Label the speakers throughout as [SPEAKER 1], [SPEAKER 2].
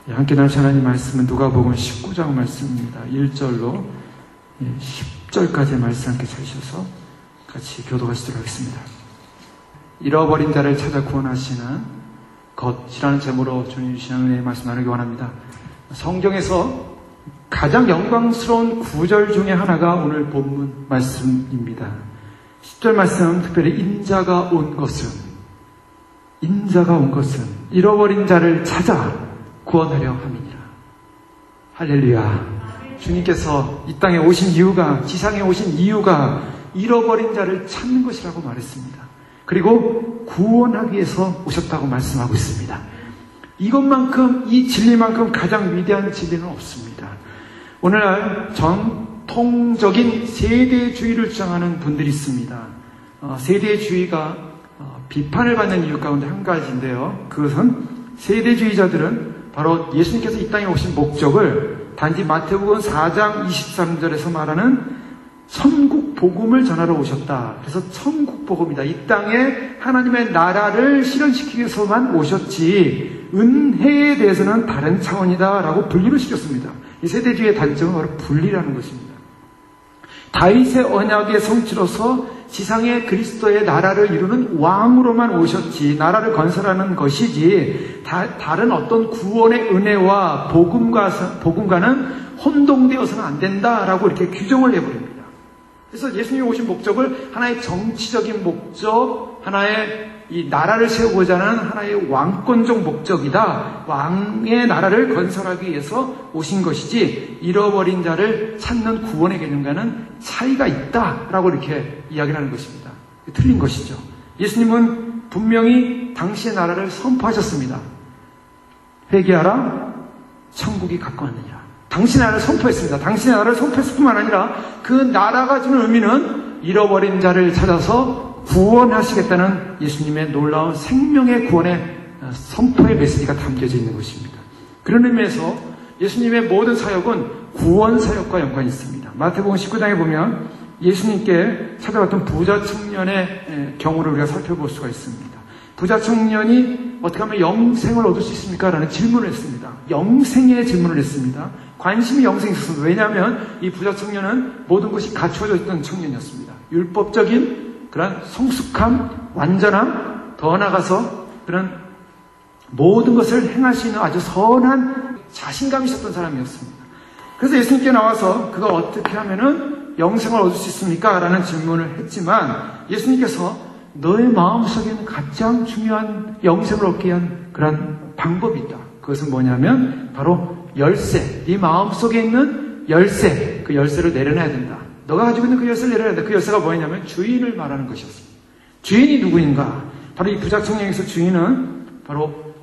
[SPEAKER 1] 함께 나눌 하나님 말씀은 누가복음 19장 말씀입니다. 1절로 10절까지의 말씀 함께 찾으셔서 같이 교독하시도록 하겠습니다. 잃어버린 자를 찾아 구원하시는 것이라는 제목으로 주님 주시는 은혜의 말씀 나누기 원합니다. 성경에서 가장 영광스러운 구절 중에 하나가 오늘 본문 말씀입니다. 10절 말씀, 특별히 인자가 온 것은 잃어버린 자를 찾아 구원하려 함이니라. 할렐루야. 주님께서 이 땅에 오신 이유가, 지상에 오신 이유가 잃어버린 자를 찾는 것이라고 말했습니다. 그리고 구원하기 위해서 오셨다고 말씀하고 있습니다. 이것만큼, 이 진리만큼 가장 위대한 진리는 없습니다. 오늘날 전통적인 세대주의를 주장하는 분들이 있습니다. 세대주의가 비판을 받는 이유 가운데 한 가지인데요. 그것은 세대주의자들은 바로 예수님께서 이 땅에 오신 목적을 단지 마태복음 4장 23절에서 말하는 천국 복음을 전하러 오셨다. 그래서 천국 복음이다. 이 땅에 하나님의 나라를 실현시키기 위해서만 오셨지 은혜에 대해서는 다른 차원이다 라고 분리를 시켰습니다. 이 세대주의의 단점은 바로 분리라는 것입니다. 다윗의 언약의 성취로서 지상의 그리스도의 나라를 이루는 왕으로만 오셨지 나라를 건설하는 것이지 다른 어떤 구원의 은혜와 복음과는 혼동되어서는 안 된다라고 이렇게 규정을 해버립니다. 그래서 예수님이 오신 목적을 하나의 정치적인 목적, 하나의 이 나라를 세우고자 하는 하나의 왕권적 목적이다. 왕의 나라를 건설하기 위해서 오신 것이지 잃어버린 자를 찾는 구원의 개념과는 차이가 있다라고 이렇게 이야기를 하는 것입니다. 틀린 것이죠. 예수님은 분명히 당시의 나라를 선포하셨습니다. 회개하라, 천국이 가까웠느니라. 당신의 나라를 선포했습니다. 당신의 나라를 선포했을 뿐만 아니라 그 나라가 주는 의미는 잃어버린 자를 찾아서 구원하시겠다는 예수님의 놀라운 생명의 구원의 선포의 메시지가 담겨져 있는 것입니다. 그런 의미에서 예수님의 모든 사역은 구원 사역과 연관이 있습니다. 마태복음 19장에 보면 예수님께 찾아왔던 부자 청년의 경우를 우리가 살펴볼 수가 있습니다. 부자 청년이 어떻게 하면 영생을 얻을 수 있습니까? 라는 질문을 했습니다. 영생의 질문을 했습니다. 관심이 영생에 있었습니다. 왜냐하면 이 부자 청년은 모든 것이 갖추어져 있던 청년이었습니다. 율법적인 그런 성숙함, 완전함, 더 나아가서 그런 모든 것을 행할 수 있는 아주 선한 자신감이 있었던 사람이었습니다. 그래서 예수님께 나와서 그걸 어떻게 하면은 영생을 얻을 수 있습니까? 라는 질문을 했지만 예수님께서 너의 마음속에는 가장 중요한 영생을 얻기 위한 그런 방법이 있다. 그것은 뭐냐면 바로 열쇠, 네 마음속에 있는 열쇠, 그 열쇠를 내려놔야 된다. 너가 가지고 있는 그 열쇠를 내려야 돼. 그 열쇠가 뭐냐면 주인을 말하는 것이었습니다. 주인이 누구인가? 바로 이 부자 청년에서 주인은 바로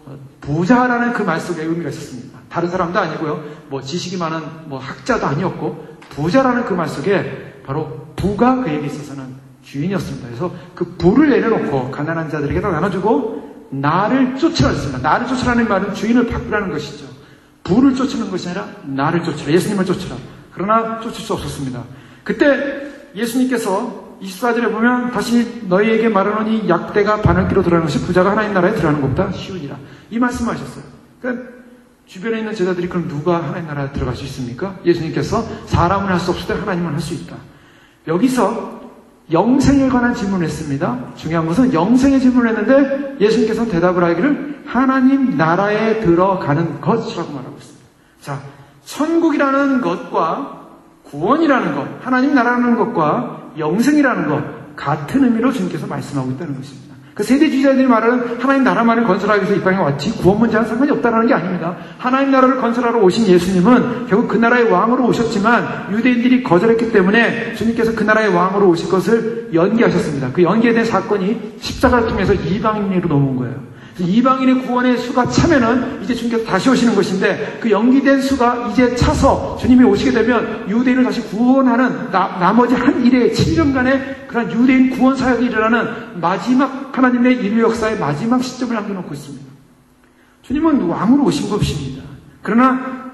[SPEAKER 1] 부자라는 그 말 속에 의미가 있었습니다. 다른 사람도 아니고요. 뭐 지식이 많은 학자도 아니었고 부자라는 그 말 속에 바로 부가 그에게 있어서는 주인이었습니다. 그래서 그 부를 내려놓고 가난한 자들에게 다 나눠주고 나를 쫓으라 했습니다. 나를 쫓으라는 말은 주인을 바꾸라는 것이죠. 부를 쫓는 것이 아니라 나를 쫓으라. 예수님을 쫓으라. 그러나 쫓을 수 없었습니다. 그때 예수님께서 24절에 보면 다시 너희에게 말하노니 약대가 바늘기로 들어가는 것이 부자가 하나님 나라에 들어가는 것보다 쉬우니라. 이 말씀을 하셨어요. 그러니까 주변에 있는 제자들이 그럼 누가 하나님 나라에 들어갈 수 있습니까? 예수님께서 사람은 할 수 없을 때 하나님은 할 수 있다. 여기서 영생에 관한 질문을 했습니다. 중요한 것은 영생의 질문을 했는데 예수님께서는 대답을 하기를 하나님 나라에 들어가는 것이라고 말하고 있습니다. 자, 천국이라는 것과 구원이라는 것, 하나님 나라라는 것과 영생이라는 것 같은 의미로 주님께서 말씀하고 있다는 것입니다. 그 세대주의자들이 말하는 하나님 나라만을 건설하기 위해서 이 땅에 왔지 구원 문제와는 상관이 없다는 게 아닙니다. 하나님 나라를 건설하러 오신 예수님은 결국 그 나라의 왕으로 오셨지만 유대인들이 거절했기 때문에 주님께서 그 나라의 왕으로 오실 것을 연기하셨습니다. 그 연기에 대한 사건이 십자가를 통해서 이방인으로 넘어온 거예요. 이방인의 구원의 수가 차면은 이제 주님께서 다시 오시는 것인데 그 연기된 수가 이제 차서 주님이 오시게 되면 유대인을 다시 구원하는 나머지 한 일의 7년간의 그런 유대인 구원 사역이 일어나는 마지막 하나님의 인류 역사의 마지막 시점을 남겨놓고 있습니다. 주님은 왕으로 오신 것입니다. 그러나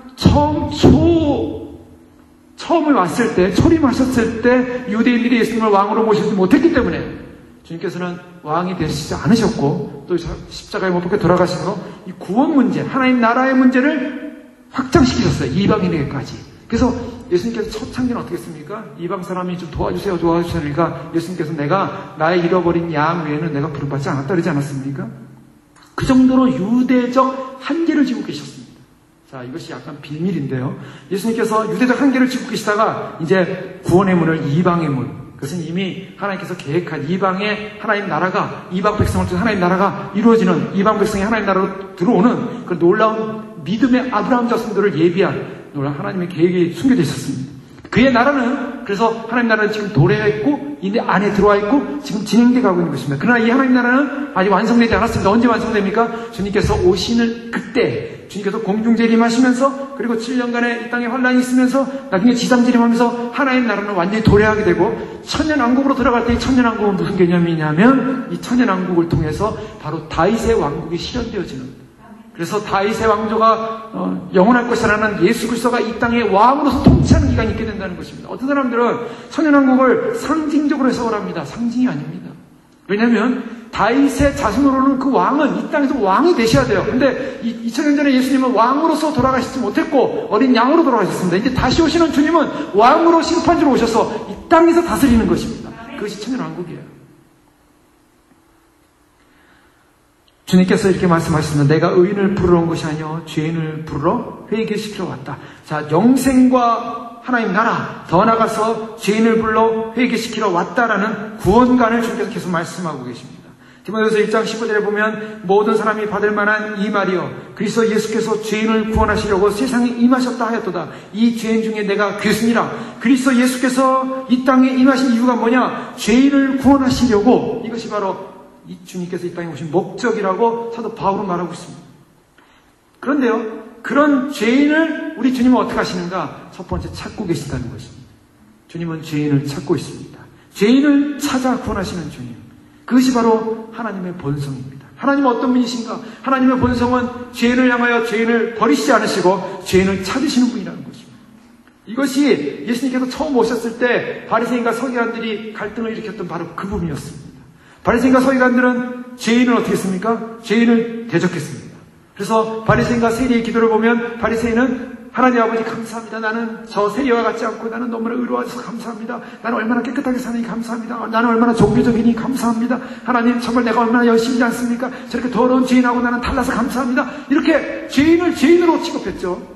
[SPEAKER 1] 처음에 왔을 때 초림하셨을 때 유대인들이 예수님을 왕으로 모시지 못했기 때문에 주님께서는 왕이 되시지 않으셨고 또 십자가에 못 박혀 돌아가셔서 이 구원 문제, 하나님 나라의 문제를 확장시키셨어요. 이방인에게까지. 그래서 예수님께서 첫 창기는 어떻게 했습니까? 이방 사람이 좀 도와주세요. 그러니까 예수님께서 내가 나의 잃어버린 양 외에는 내가 부름받지 않았다 그러지 않았습니까? 그 정도로 유대적 한계를 지고 계셨습니다. 자, 이것이 약간 비밀인데요. 예수님께서 유대적 한계를 지고 계시다가 이제 구원의 문을 이방의 문, 그것은 이미 하나님께서 계획한 이방의 하나님 나라가, 이방 백성을 통해 하나님 나라가 이루어지는, 이방 백성이 하나님 나라로 들어오는 그 놀라운 믿음의 아브라함 자손들을 예비한 놀라운 하나님의 계획이 숨겨져 있었습니다. 그의 나라는, 그래서 하나님 나라는 지금 도래해 있고 이 안에 들어와 있고 지금 진행돼 가고 있는 것입니다. 그러나 이 하나님 나라는 아직 완성되지 않았습니다. 언제 완성됩니까? 주님께서 오시는 그때, 주님께서 공중재림하시면서, 그리고 7년간의 이 땅에 환란이 있으면서 나중에 지상재림하면서 하나님 나라는 완전히 도래하게 되고 천년왕국으로 들어갈 때 이 천년왕국은 무슨 개념이냐면 이 천년왕국을 통해서 바로 다윗의 왕국이 실현되어지는, 그래서 다윗의 왕조가 영원할 것이라는 예수 그리스도가 이 땅에 왕으로서 통치하는 기간이 있게 된다는 것입니다. 어떤 사람들은 천년왕국을 상징적으로 해석을 합니다. 상징이 아닙니다. 왜냐하면 다윗의 자손으로는 그 왕은 이 땅에서 왕이 되셔야 돼요. 근데 2000년 전에 예수님은 왕으로서 돌아가시지 못했고 어린 양으로 돌아가셨습니다. 이제 다시 오시는 주님은 왕으로 심판주로 오셔서 이 땅에서 다스리는 것입니다. 그것이 천년왕국이에요. 주님께서 이렇게 말씀하셨습니다. 내가 의인을 부르러 온 것이 아니요 죄인을 부르러 회개시키러 왔다. 자, 영생과 하나님 나라, 더 나아가서 죄인을 불러 회개시키러 왔다라는 구원관을 주님께서 계속 말씀하고 계십니다. 디모데후서 1장 15절에 보면 모든 사람이 받을 만한 이 말이요 그리스도 예수께서 죄인을 구원하시려고 세상에 임하셨다 하였도다. 이 죄인 중에 내가 괴순이라. 그리스도 예수께서 이 땅에 임하신 이유가 뭐냐? 죄인을 구원하시려고. 이것이 바로 이 주님께서 이 땅에 오신 목적이라고 사도 바울은 말하고 있습니다. 그런데요, 그런 죄인을 우리 주님은 어떻게 하시는가? 첫 번째, 찾고 계신다는 것입니다. 주님은 죄인을 찾고 있습니다. 죄인을 찾아 구원하시는 주님, 그것이 바로 하나님의 본성입니다. 하나님은 어떤 분이신가? 하나님의 본성은 죄인을 향하여 죄인을 버리시지 않으시고 죄인을 찾으시는 분이라는 것입니다. 이것이 예수님께서 처음 오셨을 때 바리새인과 서기관들이 갈등을 일으켰던 바로 그 부분이었습니다. 바리새인과 서기관들은 죄인을 어떻게 했습니까? 죄인을 대적했습니다. 그래서 바리새인과 세리의 기도를 보면 바리새인은 하나님 아버지 감사합니다. 나는 저 세리와 같지 않고 나는 너무나 의로워져서 감사합니다. 나는 얼마나 깨끗하게 사니 감사합니다. 나는 얼마나 종교적이니 감사합니다. 하나님 정말 내가 얼마나 열심이지 않습니까? 저렇게 더러운 죄인하고 나는 달라서 감사합니다. 이렇게 죄인을 죄인으로 취급했죠.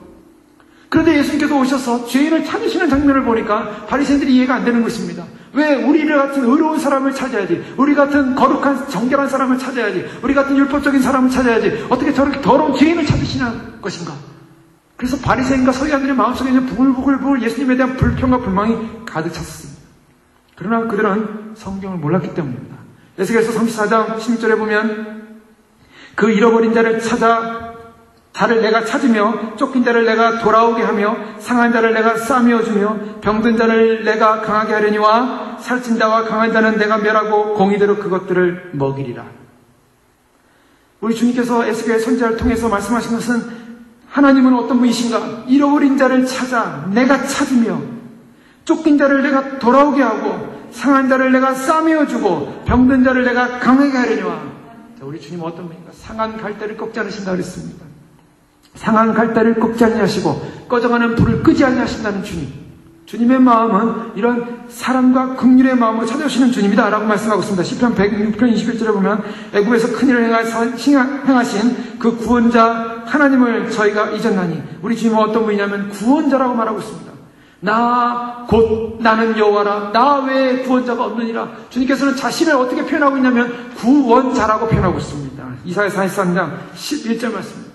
[SPEAKER 1] 그런데 예수님께서 오셔서 죄인을 찾으시는 장면을 보니까 바리새인들이 이해가 안 되는 것입니다. 왜 우리를 같은 의로운 사람을 찾아야지, 우리 같은 거룩한 정결한 사람을 찾아야지, 우리 같은 율법적인 사람을 찾아야지, 어떻게 저렇게 더러운 죄인을 찾으시는 것인가? 그래서 바리새인과 서기관들의 마음속에 있는 부글부글 예수님에 대한 불평과 불만이 가득 찼습니다. 그러나 그들은 성경을 몰랐기 때문입니다. 에스겔서 34장 16절에 보면 그 잃어버린 자를 찾아 자를 내가 찾으며 쫓긴 자를 내가 돌아오게 하며 상한 자를 내가 싸매어 주며 병든 자를 내가 강하게 하려니와 살찐 자와 강한 자는 내가 멸하고 공의대로 그것들을 먹이리라. 우리 주님께서 에스겔 선지자를 통해서 말씀하신 것은 하나님은 어떤 분이신가? 잃어버린 자를 찾아 내가 찾으며 쫓긴 자를 내가 돌아오게 하고 상한 자를 내가 싸매어 주고 병든 자를 내가 강하게 하려니와. 우리 주님은 어떤 분인가? 상한 갈대를 꺾지 않으신다 그랬습니다. 상한 갈대를 꺾지 아니하시고 꺼져가는 불을 끄지 아니하신다는 주님. 주님의 마음은 이런 사랑과 긍휼의 마음으로 찾아오시는 주님이다 라고 말씀하고 있습니다. 시편 106편 21절에 보면 애굽에서 큰일을 행하신 그 구원자 하나님을 저희가 잊었나니. 우리 주님은 어떤 분이냐면 구원자라고 말하고 있습니다. 나 곧 나는 여호와라. 나 외에 구원자가 없느니라. 주님께서는 자신을 어떻게 표현하고 있냐면 구원자라고 표현하고 있습니다. 이사야 43장 11절 말씀입니다.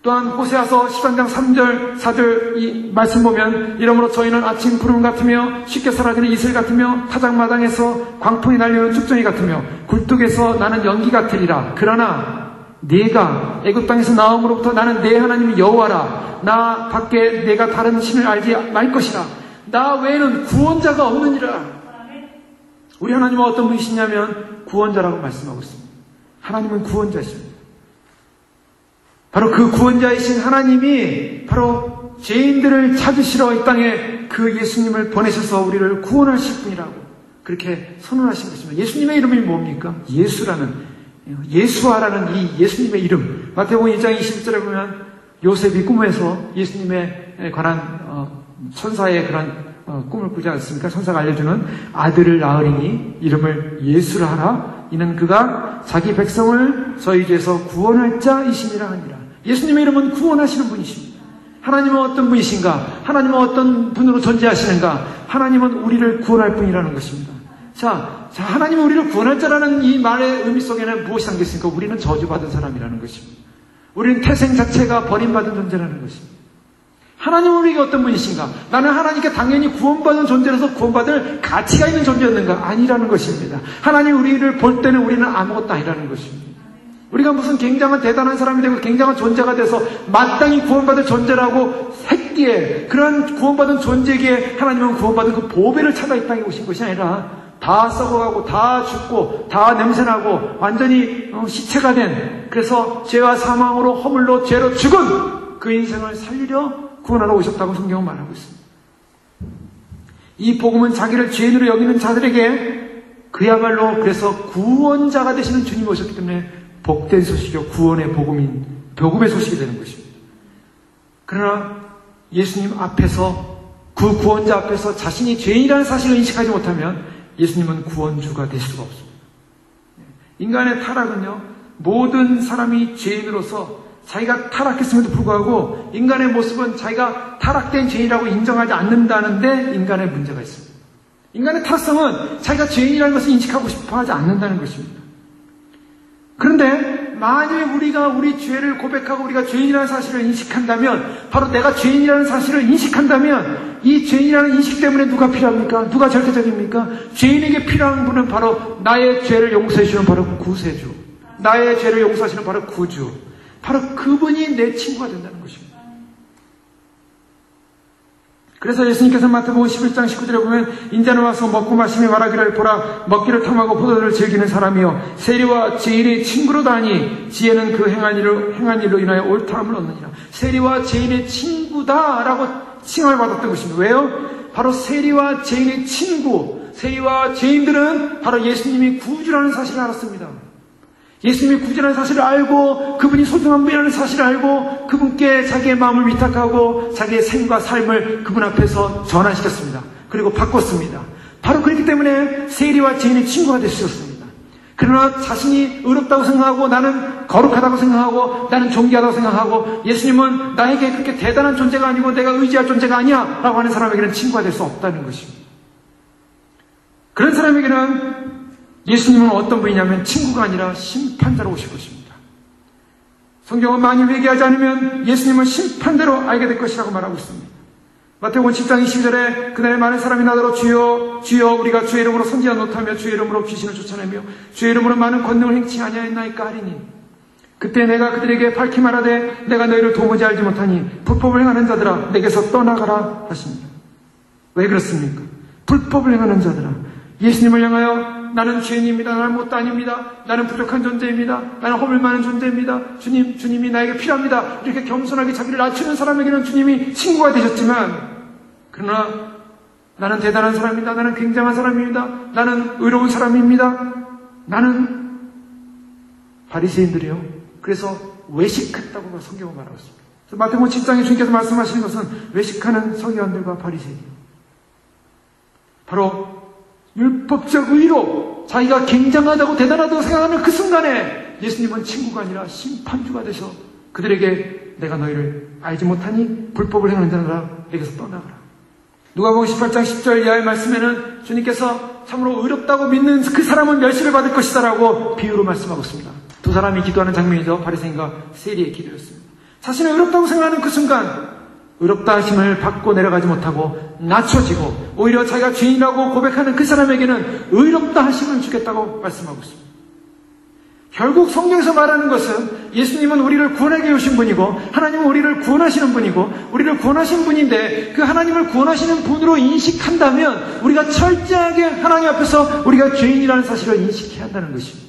[SPEAKER 1] 또한 호세아서 13장 3절 4절 이 말씀 보면 이러므로 저희는 아침 구름 같으며 쉽게 사라지는 이슬 같으며 타작마당에서 광풍이 날리는 축전이 같으며 굴뚝에서 나는 연기 같으리라. 그러나 네가 애굽 땅에서 나옴으로부터 나는 내 하나님 여호와라. 나 밖에 내가 다른 신을 알지 말 것이라. 나 외에는 구원자가 없느니라. 우리 하나님은 어떤 분이시냐면 구원자라고 말씀하고 있습니다. 하나님은 구원자이십니다. 바로 그 구원자이신 하나님이 바로 죄인들을 찾으시러 이 땅에 그 예수님을 보내셔서 우리를 구원하실 분이라고. 그렇게 선언하신 것입니다. 예수님의 이름이 뭡니까? 예수아라는 이 예수님의 이름. 마태복음 1장 20절에 보면 요셉이 꿈에서 예수님에 관한 천사의 그런 꿈을 꾸지 않습니까? 천사가 알려주는 아들을 낳으리니 이름을 예수라 하라. 이는 그가 자기 백성을 저희 죄에서 구원할 자이시니라 하니라. 예수님의 이름은 구원하시는 분이십니다. 하나님은 어떤 분이신가? 하나님은 어떤 분으로 존재하시는가? 하나님은 우리를 구원할 분이라는 것입니다. 자, 하나님은 우리를 구원할 자라는 이 말의 의미 속에는 무엇이 담겼습니까? 우리는 저주받은 사람이라는 것입니다. 우리는 태생 자체가 버림받은 존재라는 것입니다. 하나님은 우리에게 어떤 분이신가? 나는 하나님께 당연히 구원받은 존재로서 구원받을 가치가 있는 존재였는가? 아니라는 것입니다. 하나님 우리를 볼 때는 우리는 아무것도 아니라는 것입니다. 우리가 무슨 굉장한 대단한 사람이 되고 굉장한 존재가 돼서 마땅히 구원받을 존재라고 했기에, 그런 구원받은 존재기에 하나님은 구원받은 그 보배를 찾아 이 땅에 오신 것이 아니라 다 썩어가고 다 죽고 다 냄새나고 완전히 시체가 된, 그래서 죄와 사망으로 허물로 죄로 죽은 그 인생을 살리려 구원하러 오셨다고 성경은 말하고 있습니다. 이 복음은 자기를 죄인으로 여기는 자들에게 그야말로 그래서 구원자가 되시는 주님이 오셨기 때문에 복된 소식이요, 구원의 복음인 복음의 소식이 되는 것입니다. 그러나 예수님 앞에서, 그 구원자 앞에서 자신이 죄인이라는 사실을 인식하지 못하면 예수님은 구원주가 될 수가 없습니다. 인간의 타락은요, 모든 사람이 죄인으로서 자기가 타락했음에도 불구하고 인간의 모습은 자기가 타락된 죄인이라고 인정하지 않는다는데 인간의 문제가 있습니다. 인간의 타락성은 자기가 죄인이라는 것을 인식하고 싶어 하지 않는다는 것입니다. 그런데 만일 우리가 우리 죄를 고백하고 우리가 죄인이라는 사실을 인식한다면, 바로 내가 죄인이라는 사실을 인식한다면, 이 죄인이라는 인식 때문에 누가 필요합니까? 누가 절대적입니까? 죄인에게 필요한 분은 바로 나의 죄를 용서해 주는 바로 구세주, 나의 죄를 용서하시는 바로 구주, 바로 그분이 내 친구가 된다는 것입니다. 그래서 예수님께서 마태복음 11장 19절에 보면 인자는 와서 먹고 마시며 말하기를, 보라, 먹기를 탐하고 포도주를 즐기는 사람이요 세리와 죄인의 친구로다니 지혜는 그 행한 일로 인하여 옳다함을 얻느니라. 세리와 죄인의 친구다라고 칭함을 받았던 것입니다. 왜요? 바로 세리와 죄인의 친구, 세리와 죄인들은 바로 예수님이 구주라는 사실을 알았습니다. 예수님이 구주라는 사실을 알고 그분이 소중한 분이라는 사실을 알고 그분께 자기의 마음을 위탁하고 자기의 생과 삶을 그분 앞에서 전환시켰습니다. 그리고 바꿨습니다. 바로 그렇기 때문에 세리와 죄인의 친구가 되셨습니다. 그러나 자신이 의롭다고 생각하고 나는 거룩하다고 생각하고 나는 존귀하다고 생각하고 예수님은 나에게 그렇게 대단한 존재가 아니고 내가 의지할 존재가 아니야 라고 하는 사람에게는 친구가 될 수 없다는 것입니다. 그런 사람에게는 예수님은 어떤 분이냐면 친구가 아니라 심판자로 오실 것입니다. 성경은 만일 회개하지 않으면 예수님은 심판대로 알게 될 것이라고 말하고 있습니다. 마태복음 10장 22절에 그날에 많은 사람이 나더러 주여 주여 우리가 주의 이름으로 선지자 노타며 주의 이름으로 귀신을 쫓아내며 주의 이름으로 많은 권능을 행치 아니하였나이까 하리니 그때 내가 그들에게 밝히 말하되 내가 너희를 도무지 알지 못하니 불법을 행하는 자들아 내게서 떠나가라 하십니다. 왜 그렇습니까? 불법을 행하는 자들아, 예수님을 향하여 나는 죄인입니다. 나는 아무것도 아닙니다. 나는 부족한 존재입니다. 나는 허물 많은 존재입니다. 주님이 나에게 필요합니다. 이렇게 겸손하게 자기를 낮추는 사람에게는 주님이 친구가 되셨지만, 그러나 나는 대단한 사람입니다. 나는 굉장한 사람입니다. 나는 의로운 사람입니다. 나는 바리새인들이요. 그래서 외식했다고 성경은 말하고 있습니다. 마태복음 7장에 주님께서 말씀하시는 것은 외식하는 서기관들과 바리새인이요. 바로 율법적 의로 자기가 굉장하다고 대단하다고 생각하는 그 순간에 예수님은 친구가 아니라 심판주가 되셔 그들에게 내가 너희를 알지 못하니 불법을 행하는 자들아 내게서 떠나가라. 누가복음 18장 10절 이하의 말씀에는 주님께서 참으로 의롭다고 믿는 그 사람은 멸시를 받을 것이다 라고 비유로 말씀하고 있습니다. 두 사람이 기도하는 장면이죠. 바리새인과 세리의 기도였습니다. 자신을 의롭다고 생각하는 그 순간 의롭다 하심을 받고 내려가지 못하고 낮춰지고 오히려 자기가 죄인이라고 고백하는 그 사람에게는 의롭다 하심을 주겠다고 말씀하고 있습니다. 결국 성경에서 말하는 것은 예수님은 우리를 구원하게 오신 분이고 하나님은 우리를 구원하시는 분이고 우리를 구원하신 분인데 그 하나님을 구원하시는 분으로 인식한다면 우리가 철저하게 하나님 앞에서 우리가 죄인이라는 사실을 인식해야 한다는 것입니다.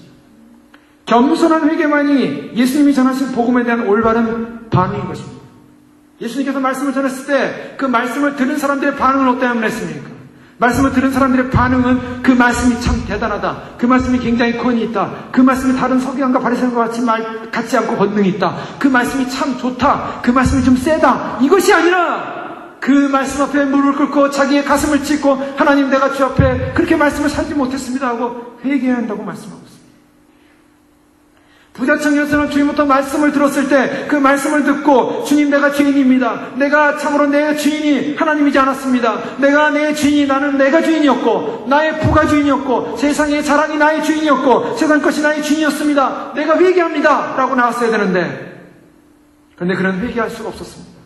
[SPEAKER 1] 겸손한 회개만이 예수님이 전하신 복음에 대한 올바른 반응인 것입니다. 예수님께서 말씀을 전했을 때 그 말씀을 들은 사람들의 반응은 어떠냐면 했습니까? 말씀을 들은 사람들의 반응은 그 말씀이 참 대단하다. 그 말씀이 굉장히 권위 있다. 그 말씀이 다른 서기관과 바리새인과 같지 않고 권능이 있다. 그 말씀이 참 좋다. 그 말씀이 좀 세다. 이것이 아니라 그 말씀 앞에 무릎을 꿇고 자기의 가슴을 찢고 하나님 내가 주 앞에 그렇게 말씀을 살지 못했습니다 하고 회개해야 한다고 말씀하고 있습니다. 부자청 여자는 주님부터 말씀을 들었을 때 그 말씀을 듣고 주님 내가 죄인입니다. 내가 참으로 내 주인이 하나님이지 않았습니다. 내가 내 주인이 나는 내가 주인이었고 나의 부가 주인이었고 세상의 자랑이 나의 주인이었고 세상 것이 나의 주인이었습니다. 내가 회개합니다 라고 나왔어야 되는데 그런데 그는 회개할 수가 없었습니다.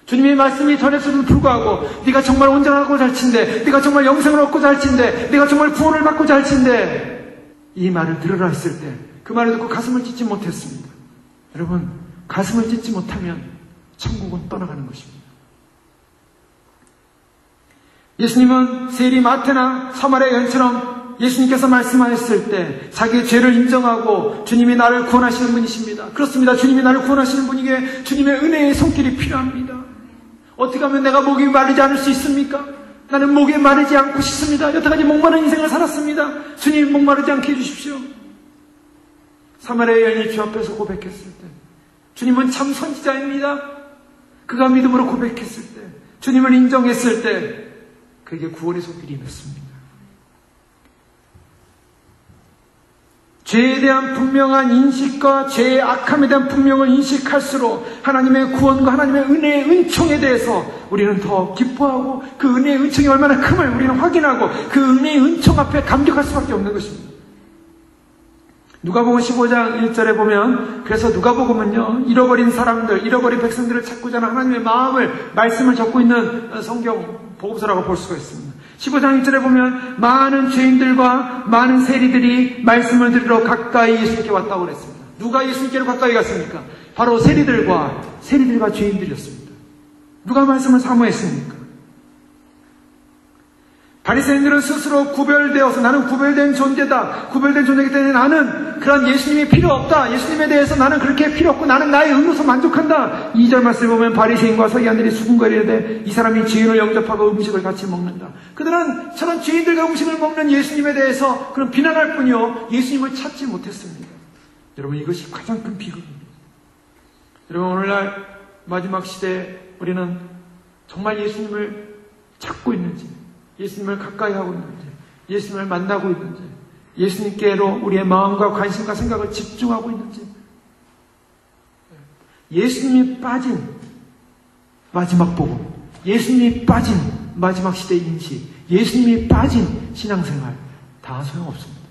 [SPEAKER 1] 주님의 말씀이 전했음에도 불구하고 네가 정말 온전하고자 할진대 네가 정말 영생을 얻고자 할진대 네가 정말 구원을 받고자 할진대 이 말을 들으라 했을 때 그 말을 듣고 가슴을 찢지 못했습니다. 여러분, 가슴을 찢지 못하면 천국은 떠나가는 것입니다. 예수님은 세리 마태나 사마리아 여인처럼 예수님께서 말씀하셨을 때 자기의 죄를 인정하고 주님이 나를 구원하시는 분이십니다. 그렇습니다. 주님이 나를 구원하시는 분에게 주님의 은혜의 손길이 필요합니다. 어떻게 하면 내가 목이 마르지 않을 수 있습니까? 나는 목이 마르지 않고 싶습니다. 여태까지 목마른 인생을 살았습니다. 주님 목마르지 않게 해주십시오. 사마리아 여인이 주 앞에서 고백했을 때 주님은 참 선지자입니다. 그가 믿음으로 고백했을 때 주님을 인정했을 때 그에게 구원의 손길이 임했습니다. 죄에 대한 분명한 인식과 죄의 악함에 대한 분명한 인식할수록 하나님의 구원과 하나님의 은혜의 은총에 대해서 우리는 더 기뻐하고 그 은혜의 은총이 얼마나 큼을 우리는 확인하고 그 은혜의 은총 앞에 감격할 수밖에 없는 것입니다. 누가복음 15장 1절에 보면 그래서 누가복음은요 잃어버린 사람들, 잃어버린 백성들을 찾고자 하는 하나님의 마음을 말씀을 적고 있는 성경 복음서라고 볼 수가 있습니다. 15장 1절에 보면 많은 죄인들과 많은 세리들이 말씀을 들으러 가까이 예수님께 왔다고 그랬습니다. 누가 예수님께로 가까이 갔습니까? 바로 세리들과 죄인들이었습니다. 누가 말씀을 사모했습니까? 바리새인들은 스스로 구별되어서 나는 구별된 존재다. 구별된 존재이기 때문에 나는 그런 예수님이 필요 없다. 예수님에 대해서 나는 그렇게 필요 없고 나는 나의 의로서 만족한다. 2절 말씀을 보면 바리새인과 서기관들이 수군거리되 이 사람이 죄인을 영접하고 음식을 같이 먹는다. 그들은 저런 죄인들과 음식을 먹는 예수님에 대해서 그런 비난할 뿐이요 예수님을 찾지 못했습니다. 여러분 이것이 가장 큰 비극입니다. 여러분 오늘날 마지막 시대에 우리는 정말 예수님을 찾고 있는지 예수님을 가까이 하고 있는지 예수님을 만나고 있는지 예수님께로 우리의 마음과 관심과 생각을 집중하고 있는지 예수님이 빠진 마지막 복음 예수님이 빠진 마지막 시대 인식 예수님이 빠진 신앙생활 다 소용없습니다.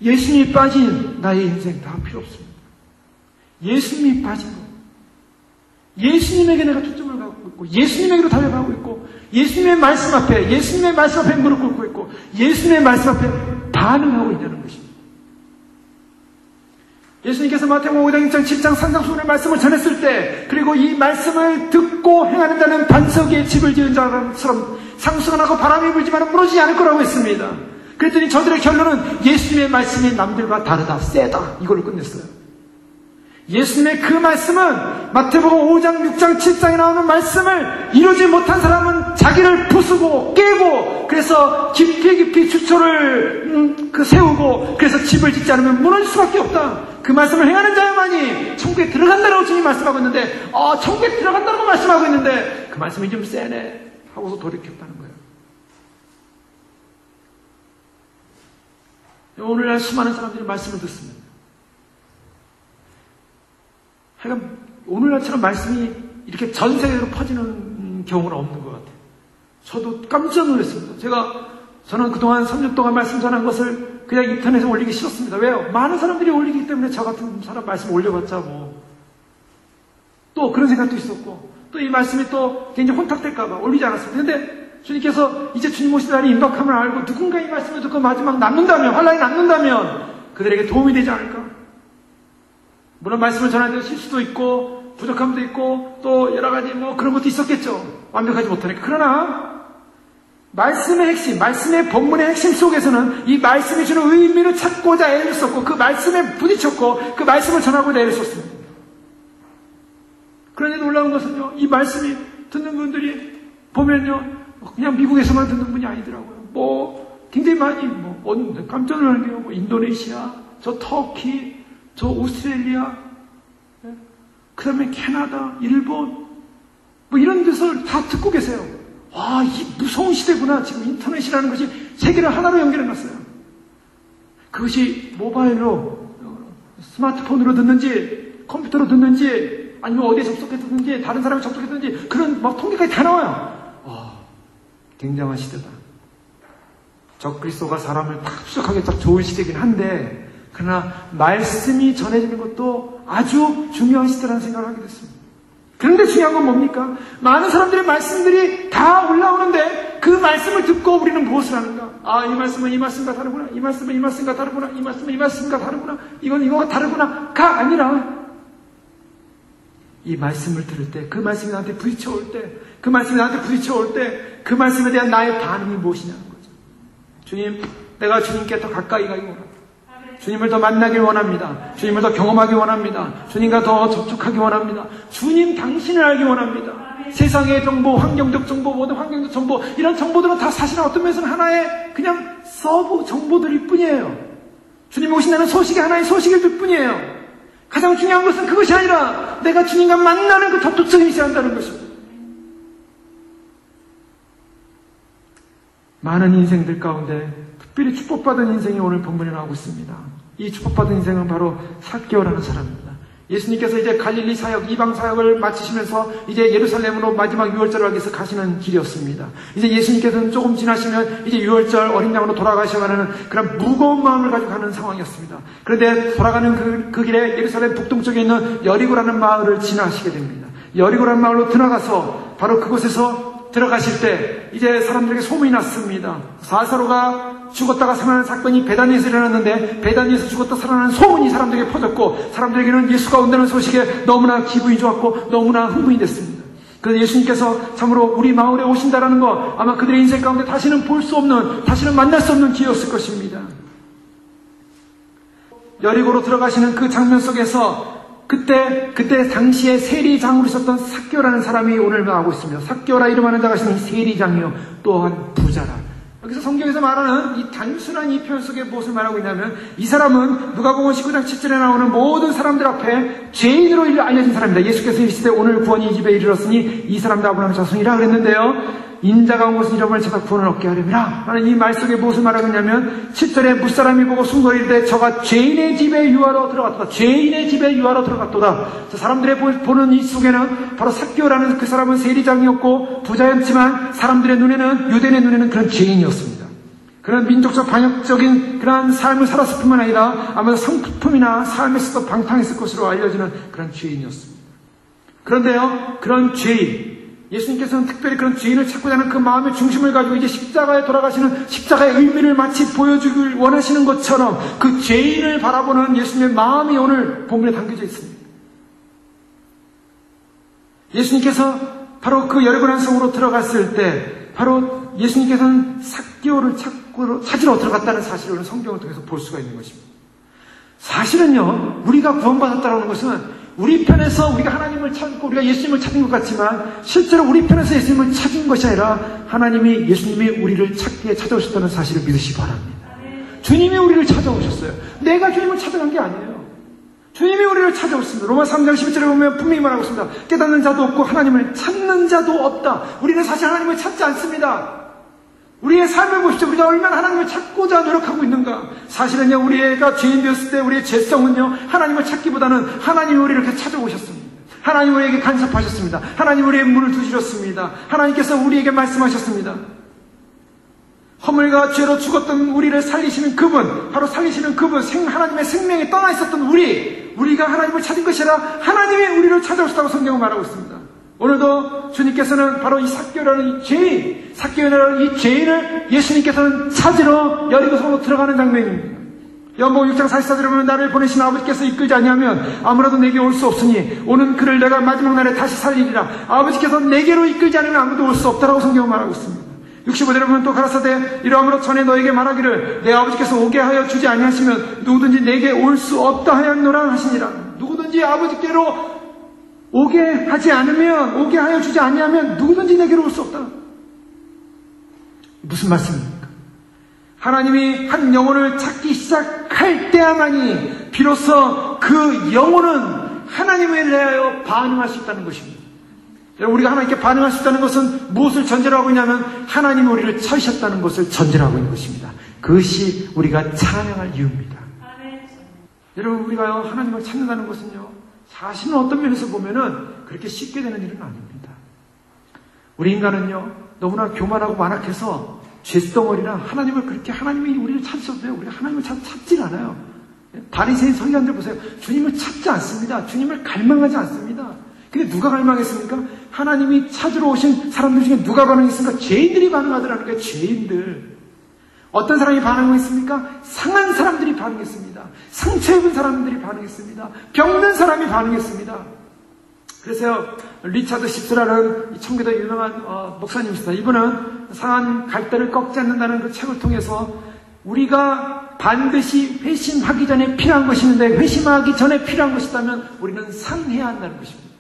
[SPEAKER 1] 예수님이 빠진 나의 인생 다 필요 없습니다. 예수님이 빠진 것 예수님에게 내가 초점을 갖고 있고 예수님에게로 달려가고 있고 예수님의 말씀 앞에 무릎 꿇고 있고 예수님의 말씀 앞에 반응하고 있다는 것입니다. 예수님께서 마태복음 5장 1장 7장 산상수훈의 말씀을 전했을 때 그리고 이 말씀을 듣고 행하는 자는 반석에 집을 지은 자처럼 상수가 나고 바람이 불지만 무너지지 않을 거라고 했습니다. 그랬더니 저들의 결론은 예수님의 말씀이 남들과 다르다 세다 이걸로 끝냈어요. 예수님의 그 말씀은 마태복음 5장, 6장, 7장에 나오는 말씀을 이루지 못한 사람은 자기를 부수고 깨고 그래서 깊이 추초를 세우고 그래서 집을 짓지 않으면 무너질 수밖에 없다. 그 말씀을 행하는 자야만이 천국에 들어간다라고 주님이 말씀하고 있는데 천국에 들어간다고 말씀하고 있는데 그 말씀이 좀 세네 하고서 돌이켰다는 거예요. 오늘날 수많은 사람들이 말씀을 듣습니다. 하여간 오늘날처럼 말씀이 이렇게 전 세계로 퍼지는 경우는 없는 것 같아요. 저도 깜짝 놀랐습니다. 저는 그동안 3년 동안 말씀 전한 것을 그냥 인터넷에 올리기 싫었습니다. 왜요? 많은 사람들이 올리기 때문에 저 같은 사람 말씀 올려봤자 뭐. 또 그런 생각도 있었고 또 이 말씀이 또 굉장히 혼탁될까봐 올리지 않았습니다. 근데 주님께서 이제 주님 오실 날이 임박함을 알고 누군가 이 말씀을 듣고 마지막 남는다면 환란이 남는다면 그들에게 도움이 되지 않을까? 물론 말씀을 전할 때 실수도 있고 부족함도 있고 또 여러 가지 뭐 그런 것도 있었겠죠. 완벽하지 못하니까. 그러나 말씀의 핵심, 말씀의 본문의 핵심 속에서는 이 말씀이 주는 의미를 찾고자 애를 썼고 그 말씀에 부딪혔고 그 말씀을 전하고자 애를 썼습니다. 그런데 놀라운 것은요. 이 말씀이 듣는 분들이 보면요. 그냥 미국에서만 듣는 분이 아니더라고요. 굉장히 많이, 깜짝 놀라게요. 인도네시아, 저 터키, 저 오스트레일리아, 그 다음에 캐나다, 일본, 이런 데서 다 듣고 계세요. 와, 이 무서운 시대구나. 지금 인터넷이라는 것이 세계를 하나로 연결해놨어요. 그것이 모바일로, 스마트폰으로 듣는지, 컴퓨터로 듣는지, 아니면 어디에 접속해 듣는지, 다른 사람이 접속해 듣는지, 그런 통계까지 다 나와요. 와, 굉장한 시대다. 적그리스도가 사람을 딱 추적하기 딱 좋은 시대긴 한데, 그러나 말씀이 전해지는 것도 아주 중요한 시대라는 생각을 하게 됐습니다. 그런데 중요한 건 뭡니까? 많은 사람들의 말씀들이 다 올라오는데 그 말씀을 듣고 우리는 무엇을 하는가? 이 말씀은 이 말씀과 다르구나. 이 말씀은 이 말씀과 다르구나. 이 말씀은 이 말씀과 다르구나. 이건 이거가 다르구나가 아니라 이 말씀을 들을 때, 그 말씀이 나한테 부딪혀올 때, 그 말씀이 나한테 부딪혀올 때, 그 말씀에 대한 나의 반응이 무엇이냐는 거죠. 주님, 내가 주님께 더 가까이 가기 원합니다. 주님을 더 만나길 원합니다. 주님을 더 경험하기 원합니다. 주님과 더 접촉하기 원합니다. 주님 당신을 알기 원합니다. 세상의 정보, 환경적 정보, 모든 환경적 정보, 이런 정보들은 다 사실은 어떤 면에서는 하나의 그냥 서브 정보들일 뿐이에요. 주님이 오신다는 소식이 하나의 소식일 뿐이에요. 가장 중요한 것은 그것이 아니라 내가 주님과 만나는 그 접촉성이 있어야 한다는 것입니다. 많은 인생들 가운데 특별히 축복받은 인생이 오늘 본문에 나오고 있습니다. 이 축복받은 인생은 바로 삭개오라는 사람입니다. 예수님께서 이제 갈릴리 사역, 이방 사역을 마치시면서 이제 예루살렘으로 마지막 유월절을 하기 위해서 가시는 길이었습니다. 이제 예수님께서는 조금 지나시면 이제 유월절 어린 양으로 돌아가셔가는 그런 무거운 마음을 가지고 가는 상황이었습니다. 그런데 돌아가는 그 길에 예루살렘 북동쪽에 있는 여리고라는 마을을 지나시게 됩니다. 여리고라는 마을로 들어가서 바로 그곳에서 들어가실 때 이제 사람들에게 소문이 났습니다. 사사로가 죽었다가 살아난 사건이 베다니에서 일어났는데 베다니에서 죽었다 살아난 소문이 사람들에게 퍼졌고 사람들에게는 예수가 온다는 소식에 너무나 기분이 좋았고 너무나 흥분이 됐습니다. 그래서 예수님께서 참으로 우리 마을에 오신다라는 거 아마 그들의 인생 가운데 다시는 볼 수 없는, 다시는 만날 수 없는 기회였을 것입니다. 여리고로 들어가시는 그 장면 속에서 그때 당시에 세리장으로 있었던 삭개오라는 사람이 오늘 나오고 있습니다. 삭개오라 이름하는 자가 있으니 세리장이요 또한 부자라. 여기서 성경에서 말하는 이 단순한 이 표현 속에 무엇을 말하고 있냐면 이 사람은 누가복음 19장 7절에 나오는 모든 사람들 앞에 죄인으로 알려진 사람입니다. 예수께서 이르시되 오늘 구원이 이 집에 이르렀으니 이 사람도 아브라함의 자손이라 그랬는데요. 인자가 온 것은 잃어버린 자가 구원을 얻게 하려니라 하는 이 말 속에 무엇을 말하고 있냐면 7절에 무사람이 보고 숨거리되 저가 죄인의 집에 유하러 들어갔도다. 죄인의 집에 유하러 들어갔도다. 사람들의 보는 이 속에는 바로 삭개오라는 그 사람은 세리장이었고 부자였지만 사람들의 눈에는, 유대인의 눈에는 그런 죄인이었습니다. 그런 민족적 반역적인 그런 삶을 살았을 뿐만 아니라 아마도 성품이나 삶에서도 방탕했을 것으로 알려지는 그런 죄인이었습니다. 그런데요, 그런 죄인, 예수님께서는 특별히 그런 죄인을 찾고자 하는 그 마음의 중심을 가지고 이제 십자가에 돌아가시는 십자가의 의미를 마치 보여주길 원하시는 것처럼 그 죄인을 바라보는 예수님의 마음이 오늘 본문에 담겨져 있습니다. 예수님께서 바로 그 여리고라는 성으로 들어갔을 때 바로 예수님께서는 삭개오를 찾으러 들어갔다는 사실을 오늘 성경을 통해서 볼 수가 있는 것입니다. 사실은요, 우리가 구원받았다는 것은 우리 편에서 우리가 하나님을 찾고 우리가 예수님을 찾은 것 같지만 실제로 우리 편에서 예수님을 찾은 것이 아니라 하나님이, 예수님이 우리를 찾기에 찾아오셨다는 사실을 믿으시기 바랍니다. 주님이 우리를 찾아오셨어요. 내가 주님을 찾아간 게 아니에요. 주님이 우리를 찾아오셨습니다. 로마 3장 11절에 보면 분명히 말하고 있습니다. 깨닫는 자도 없고 하나님을 찾는 자도 없다. 우리는 사실 하나님을 찾지 않습니다. 우리의 삶을 보십시오. 우리가 얼마나 하나님을 찾고자 노력하고 있는가. 사실은요, 우리가 죄인 되었을 때 우리의 죄성은요, 하나님을 찾기보다는 하나님이 우리를 이렇게 찾아오셨습니다. 하나님 우리에게 간섭하셨습니다. 하나님 우리의 문을 두드렸습니다. 하나님께서 우리에게 말씀하셨습니다. 허물과 죄로 죽었던 우리를 살리시는 그분, 바로 살리시는 그분, 하나님의 생명이 떠나 있었던 우리가 하나님을 찾은 것이 아니라 하나님이 우리를 찾아오셨다고 성경은 말하고 있습니다. 오늘도 주님께서는 바로 이 삭개오라는 이 죄인, 삭개오라는 이 죄인을 예수님께서는 찾으러 여리고성으로 들어가는 장면입니다. 요한복음 6장 44절에 보면 나를 보내신 아버지께서 이끌지 아니하면 아무라도 내게 올 수 없으니 오는 그를 내가 마지막 날에 다시 살리리라. 아버지께서 내게로 이끌지 않으면 아무도 올 수 없다라고 성경은 말하고 있습니다. 65절에 보면 또 가라사대 이러함으로 전에 너에게 말하기를 내 아버지께서 오게 하여 주지 아니하시면 누구든지 내게 올 수 없다 하였노라 하시니라. 누구든지 아버지께로 오게 하지 않으면, 오게 하여 주지 아니하면 누구든지 내게로 올 수 없다. 무슨 말씀입니까? 하나님이 한 영혼을 찾기 시작할 때야만이 비로소 그 영혼은 하나님을 대하여 반응할 수 있다는 것입니다. 우리가 하나님께 반응할 수 있다는 것은 무엇을 전제로 하고 있냐면 하나님이 우리를 찾으셨다는 것을 전제로 하고 있는 것입니다. 그것이 우리가 찬양할 이유입니다. 여러분, 우리가 하나님을 찾는다는 것은요, 사실은 어떤 면에서 보면은 그렇게 쉽게 되는 일은 아닙니다. 우리 인간은요, 너무나 교만하고 완악해서 죄덩어리라 하나님을 그렇게 하나님이 우리를 찾으셔도 돼요. 우리가 하나님을 찾질 않아요. 바리새인 서기관들 보세요. 주님을 찾지 않습니다. 주님을 갈망하지 않습니다. 근데 누가 갈망했습니까? 하나님이 찾으러 오신 사람들 중에 누가 반응했습니까? 죄인들이 반응하더라는 거예요. 죄인들. 어떤 사람이 반응했습니까? 상한 사람들이 반응했습니다. 상처 입은 사람들이 반응했습니다. 병든 사람이 반응했습니다. 그래서 리차드 십스라는 청교도 유명한 목사님이십니다. 이분은 상한 갈대를 꺾지 않는다는 그 책을 통해서 우리가 반드시 회심하기 전에 필요한 것이 있는데 회심하기 전에 필요한 것이 있다면 우리는 상해야 한다는 것입니다.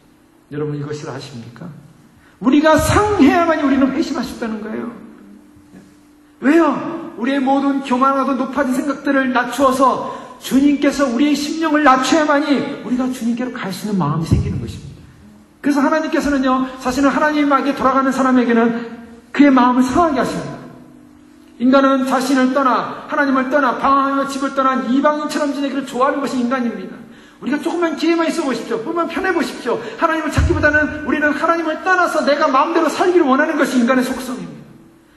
[SPEAKER 1] 여러분, 이것을 아십니까? 우리가 상해야만이 우리는 회심할 수 있다는 거예요. 왜요? 우리의 모든 교만하고 높아진 생각들을 낮추어서 주님께서 우리의 심령을 낮춰야만이 우리가 주님께로 갈 수 있는 마음이 생기는 것입니다. 그래서 하나님께서는요, 사실은 하나님에게 돌아가는 사람에게는 그의 마음을 상하게 하십니다. 인간은 자신을 떠나, 하나님을 떠나, 방황하며 집을 떠난 이방인처럼 지내기를 좋아하는 것이 인간입니다. 우리가 조금만 기회만 있어 보십시오. 조금만 편해 보십시오. 하나님을 찾기보다는 우리는 하나님을 떠나서 내가 마음대로 살기를 원하는 것이 인간의 속성입니다.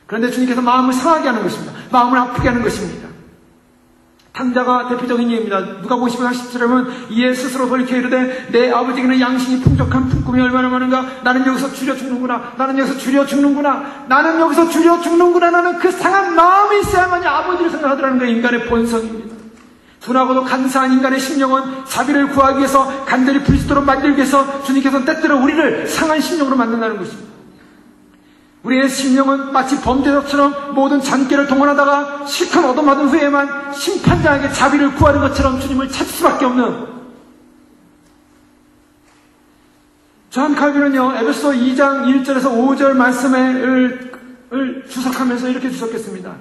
[SPEAKER 1] 그런데 주님께서 마음을 상하게 하는 것입니다. 마음을 아프게 하는 것입니다. 탕자가 대표적인 예입니다. 누가복음 12장 17절에 보면 이에 스스로 돌이켜 이르되 내 아버지에게는 양식이 풍족한 품꾼이 얼마나 많은가. 나는 여기서 줄여 죽는구나. 나는 여기서 줄여 죽는구나. 나는 여기서 줄여 죽는구나. 나는 그 상한 마음이 있어야만이 아버지를 생각하더라는 게 인간의 본성입니다. 둔하고도 간사한 인간의 심령은 자비를 구하기 위해서 간절히 부르짖도록 만들기 위해서 주님께서는 때때로 우리를 상한 심령으로 만든다는 것입니다. 우리의 심령은 마치 범죄자처럼 모든 잔꾀를 동원하다가 실컷 얻어맞은 후에만 심판자에게 자비를 구하는 것처럼 주님을 찾을 수밖에 없는. 존 칼빈은요, 에베소 2장 1절에서 5절 말씀을 주석하면서 이렇게 주석했습니다.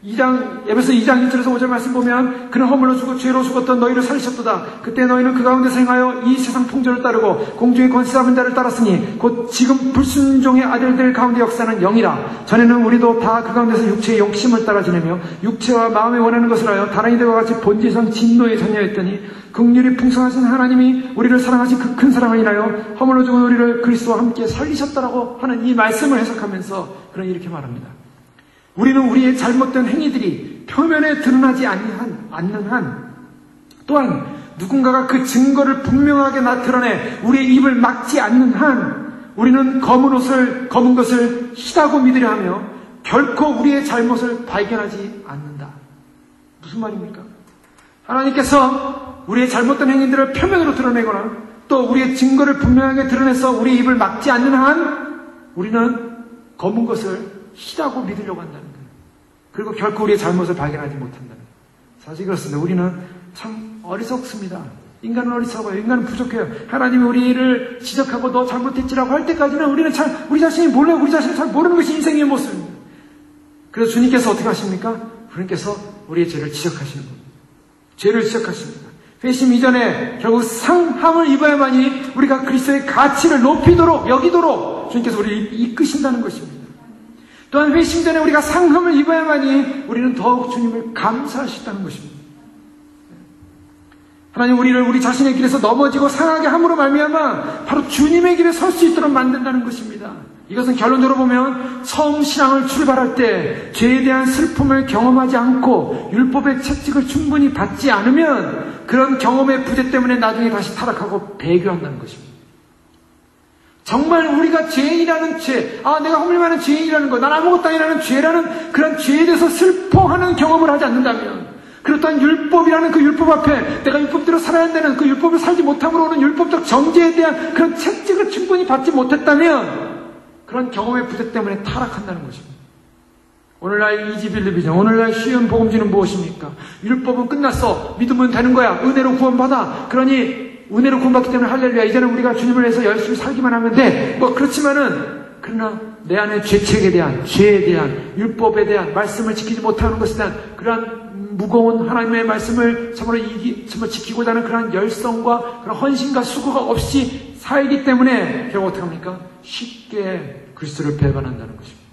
[SPEAKER 1] 에베소 2장 1절에서 5절 말씀 보면 그는 허물로 죽어 죄로 죽었던 너희를 살리셨도다. 그때 너희는 그 가운데서 행하여 이 세상 풍조를 따르고 공중의 권세 잡은 자를 따랐으니 곧 지금 불순종의 아들들 가운데 역사는 영이라. 전에는 우리도 다 그 가운데서 육체의 욕심을 따라 지내며 육체와 마음에 원하는 것을 하여 다른 이들과 같이 본질상 진노의 자녀였더니 긍휼이 풍성하신 하나님이 우리를 사랑하신 그 큰 사랑을 인하여 허물로 죽은 우리를 그리스도와 함께 살리셨다라고 하는 이 말씀을 해석하면서 그는 이렇게 말합니다. 우리는 우리의 잘못된 행위들이 표면에 드러나지 않는 한, 또한 누군가가 그 증거를 분명하게 나타내 우리의 입을 막지 않는 한, 우리는 검은 것을 희다고 믿으려 하며 결코 우리의 잘못을 발견하지 않는다. 무슨 말입니까? 하나님께서 우리의 잘못된 행위들을 표면으로 드러내거나 또 우리의 증거를 분명하게 드러내서 우리의 입을 막지 않는 한, 우리는 검은 것을 희다고 믿으려고 한다는 거예요. 그리고 결코 우리의 잘못을 발견하지 못한다는 거예요. 사실 그렇습니다. 우리는 참 어리석습니다. 인간은 어리석어요. 인간은 부족해요. 하나님이 우리를 지적하고 너 잘못했지라고 할 때까지는 우리는 우리 자신이 몰라요. 우리 자신을 잘 모르는 것이 인생의 모습입니다. 그래서 주님께서 어떻게 하십니까? 주님께서 우리의 죄를 지적하시는 겁니다. 죄를 지적하십니다. 회심 이전에 결국 상함을 입어야만이 우리가 그리스도의 가치를 높이도록 여기도록 주님께서 우리를 이끄신다는 것입니다. 또한 회심 전에 우리가 상함을 입어야만이 우리는 더욱 주님을 감사할 수 있다는 것입니다. 하나님 우리를 우리 자신의 길에서 넘어지고 상하게 함으로 말미암아 바로 주님의 길에 설 수 있도록 만든다는 것입니다. 이것은 결론적으로 보면 처음 신앙을 출발할 때 죄에 대한 슬픔을 경험하지 않고 율법의 채찍을 충분히 받지 않으면 그런 경험의 부재 때문에 나중에 다시 타락하고 배교한다는 것입니다. 정말 우리가 죄인이라는 죄, 내가 허물 많은 죄인이라는 것, 난 아무것도 아니라는 죄라는 그런 죄에 대해서 슬퍼하는 경험을 하지 않는다면, 그렇다면 율법이라는 그 율법 앞에 내가 율법대로 살아야 한다는 그 율법을 살지 못함으로 오는 율법적 정죄에 대한 그런 채찍을 충분히 받지 못했다면 그런 경험의 부재 때문에 타락한다는 것입니다. 오늘날 이지빌리비전, 오늘날 쉬운 복음주는 무엇입니까? 율법은 끝났어. 믿으면 되는 거야. 은혜로 구원받아. 그러니 은혜로 구원받기 때문에 할렐루야. 이제는 우리가 주님을 위해서 열심히 살기만 하면 돼. 그렇지만은 그러나 내 안에 죄책에 대한, 죄에 대한, 율법에 대한, 말씀을 지키지 못하는 것에 대한 그러한 무거운 하나님의 말씀을 정말 지키고자 하는 그러한 열성과 그런 헌신과 수고가 없이 살기 때문에 결국 어떻게 합니까? 쉽게 그리스도를 배반한다는 것입니다.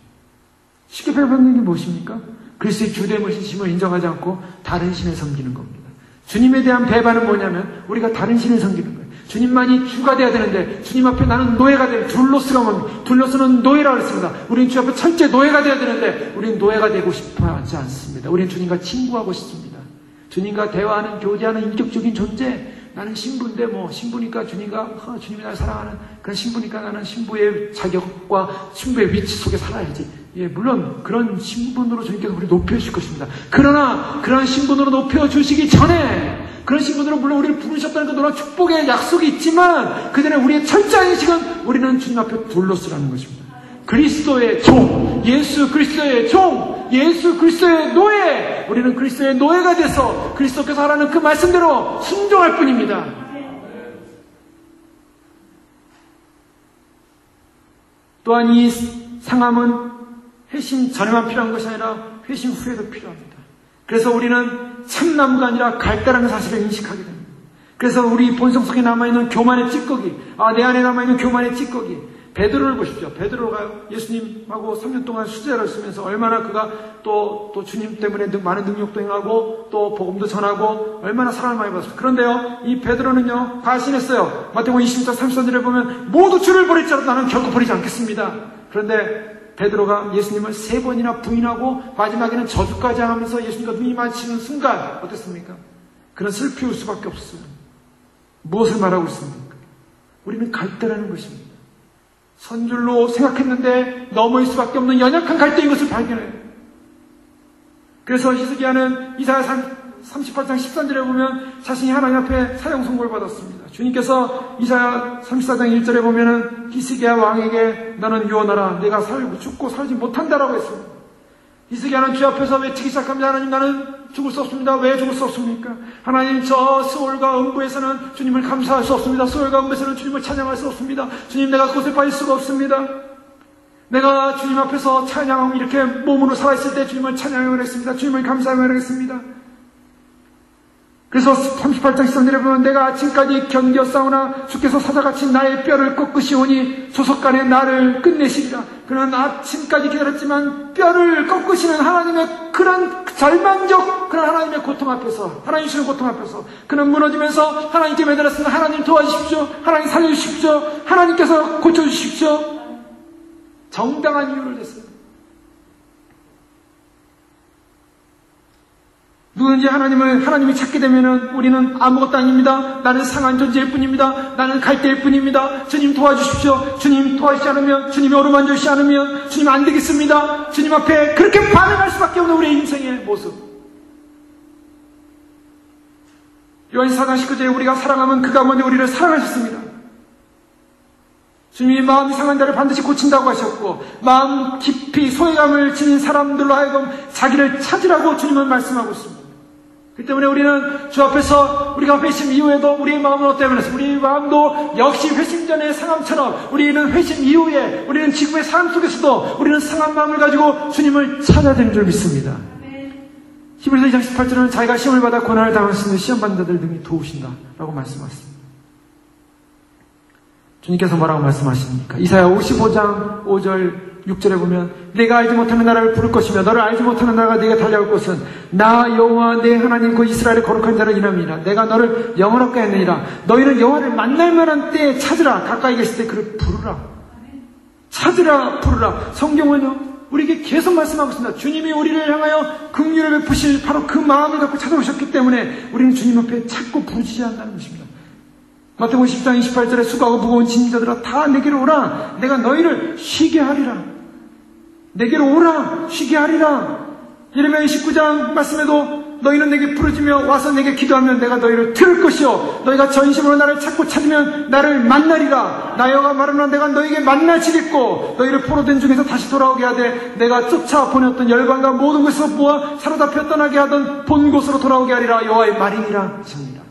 [SPEAKER 1] 쉽게 배반하는 게 무엇입니까? 그리스도의 주됨을 인정하지 않고 다른 신을 섬기는 겁니다. 주님에 대한 배반은 뭐냐면 우리가 다른 신을 섬기는 거예요. 주님만이 주가 되어야 되는데 주님 앞에 나는 노예가 되는 둘로스가 뭡니까? 둘로스는 노예라고 했습니다. 우리는 주 앞에 철저히 노예가 되어야 되는데 우리는 노예가 되고 싶어 하지 않습니다. 우리는 주님과 친구하고 싶습니다. 주님과 대화하는, 교제하는 인격적인 존재. 나는 신부인데 신부니까 주님이 나를 사랑하는 그런 신부니까 나는 신부의 자격과 신부의 위치 속에 살아야지. 예, 물론 그런 신분으로 주님께서 우리를 높여주실 것입니다. 그러나 그런 신분으로 높여주시기 전에 그런 신분으로 물론 우리를 부르셨다는 그 놀라운 축복의 약속이 있지만 그 전에 우리의 철저한 인식은 우리는 주님 앞에 둘러쓰라는 것입니다. 그리스도의 종, 예수 그리스도의 종, 예수 그리스도의 노예, 우리는 그리스도의 노예가 돼서 그리스도께서 하라는 그 말씀대로 순종할 뿐입니다. 또한 이 상함은 회심 전에만 필요한 것이 아니라 회심 후에도 필요합니다. 그래서 우리는 참나무가 아니라 갈대라는 사실을 인식하게 됩니다. 그래서 우리 본성 속에 남아있는 교만의 찌꺼기, 내 안에 남아있는 교만의 찌꺼기, 베드로를 보십시오. 베드로가 예수님하고 3년 동안 수제를 쓰면서 얼마나 그가 또 주님 때문에 많은 능력도 행하고 또 복음도 전하고 얼마나 사랑을 많이 받았어요. 그런데요, 이 베드로는요, 과신했어요. 마태복음 20장 33절에 보면 모두 주를 버릴지라도 나는 결코 버리지 않겠습니다. 그런데 베드로가 예수님을 3번이나 부인하고 마지막에는 저주까지 하면서 예수님과 눈이 마주치는 순간 어땠습니까? 그는 슬피울 수밖에 없어요. 무엇을 말하고 있습니까? 우리는 갈대라는 것입니다. 선줄로 생각했는데 넘어올 수밖에 없는 연약한 갈대인 것을 발견해요. 그래서 히스기야는 이사야 38장 13절에 보면 자신이 하나님 앞에 사형 선고를 받았습니다. 주님께서 이사야 34장 1절에 보면은 히스기야 왕에게 너는 유언하라. 내가 죽고 살지 못한다라고 했습니다. 히스기야는 주 앞에서 외치기 시작합니다. 하나님, 나는 죽을 수 없습니다. 왜 죽을 수 없습니까? 하나님, 저 스올과 음부에서는 주님을 감사할 수 없습니다. 스올과 음부에서는 주님을 찬양할 수 없습니다. 주님, 내가 그곳에 빠질 수가 없습니다. 내가 주님 앞에서 찬양하고 이렇게 몸으로 살아있을 때 주님을 찬양하고 했습니다. 주님을 감사하고 하겠습니다. 그래서 38장 13절에 보면 내가 아침까지 견뎌 싸우나 주께서 사자같이 나의 뼈를 꺾으시오니 조속간에 나를 끝내시리라. 그는 아침까지 기다렸지만 뼈를 꺾으시는 하나님의 그런 절망적 그런 하나님의 고통 앞에서, 하나님 주시는 고통 앞에서 그는 무너지면서 하나님께 매달렸으나 하나님 도와주십시오. 하나님 살려주십시오. 하나님께서 고쳐주십시오. 정당한 이유를 댔습니다. 누구든지 하나님이 찾게 되면은 우리는 아무것도 아닙니다. 나는 상한 존재일 뿐입니다. 나는 갈대일 뿐입니다. 주님 도와주십시오. 주님 도와주시지 않으면, 주님이 어루만져 주시지 않으면 주님 안 되겠습니다. 주님 앞에 그렇게 반응할 수밖에 없는 우리의 인생의 모습. 요한일서 4장 19절에 우리가 사랑하면 그가 먼저 우리를 사랑하셨습니다. 주님이 마음이 상한 자를 반드시 고친다고 하셨고 마음 깊이 소외감을 지닌 사람들로 하여금 자기를 찾으라고 주님은 말씀하고 있습니다. 그 때문에 우리는 주 앞에서 우리가 회심 이후에도 우리의 마음은 어때요? 우리의 마음도 역시 회심 전의 상함처럼 우리는 회심 이후에 우리는 지금의 삶 속에서도 우리는 상한 마음을 가지고 주님을 찾아야 되는 줄 믿습니다. 히브리서 2장 18절은 자기가 시험을 받아 고난을 당하시는 시험받는 자들 등이 도우신다라고 말씀하셨습니다. 주님께서 뭐라고 말씀하십니까? 이사야 55장 5절 6절에 보면 내가 알지 못하는 나라를 부를 것이며 너를 알지 못하는 나라가 네게 달려올 것은 나 여호와 내 하나님 그 이스라엘의 거룩한 자를 이름이라. 내가 너를 영원하게 했느니라. 너희는 여호와를 만날 만한 때에 찾으라. 가까이 계실 때 그를 부르라. 찾으라, 부르라. 성경은요 우리에게 계속 말씀하고 있습니다. 주님이 우리를 향하여 긍휼을 베푸실 바로 그 마음을 갖고 찾아오셨기 때문에 우리는 주님 앞에 찾고 부르짖어야 한다는 것입니다. 마태복음 10장 28절에 수고하고 무거운 짐자들아 다 내게로 오라. 내가 너희를 쉬게 하리라. 내게로 오라. 쉬게 하리라. 예레미야 29장 말씀에도 너희는 내게 부르짖며 와서 내게 기도하면 내가 너희를 들을 것이요 너희가 전심으로 나를 찾고 찾으면 나를 만나리라. 나 여호와 말하노라. 내가 너희에게 만나시겠고 너희를 포로된 중에서 다시 돌아오게 하되 내가 쫓아보냈던 열방과 모든 곳에서 모아 사로잡혀 떠나게 하던 본 곳으로 돌아오게 하리라. 여호와의 말이니라 하십니다.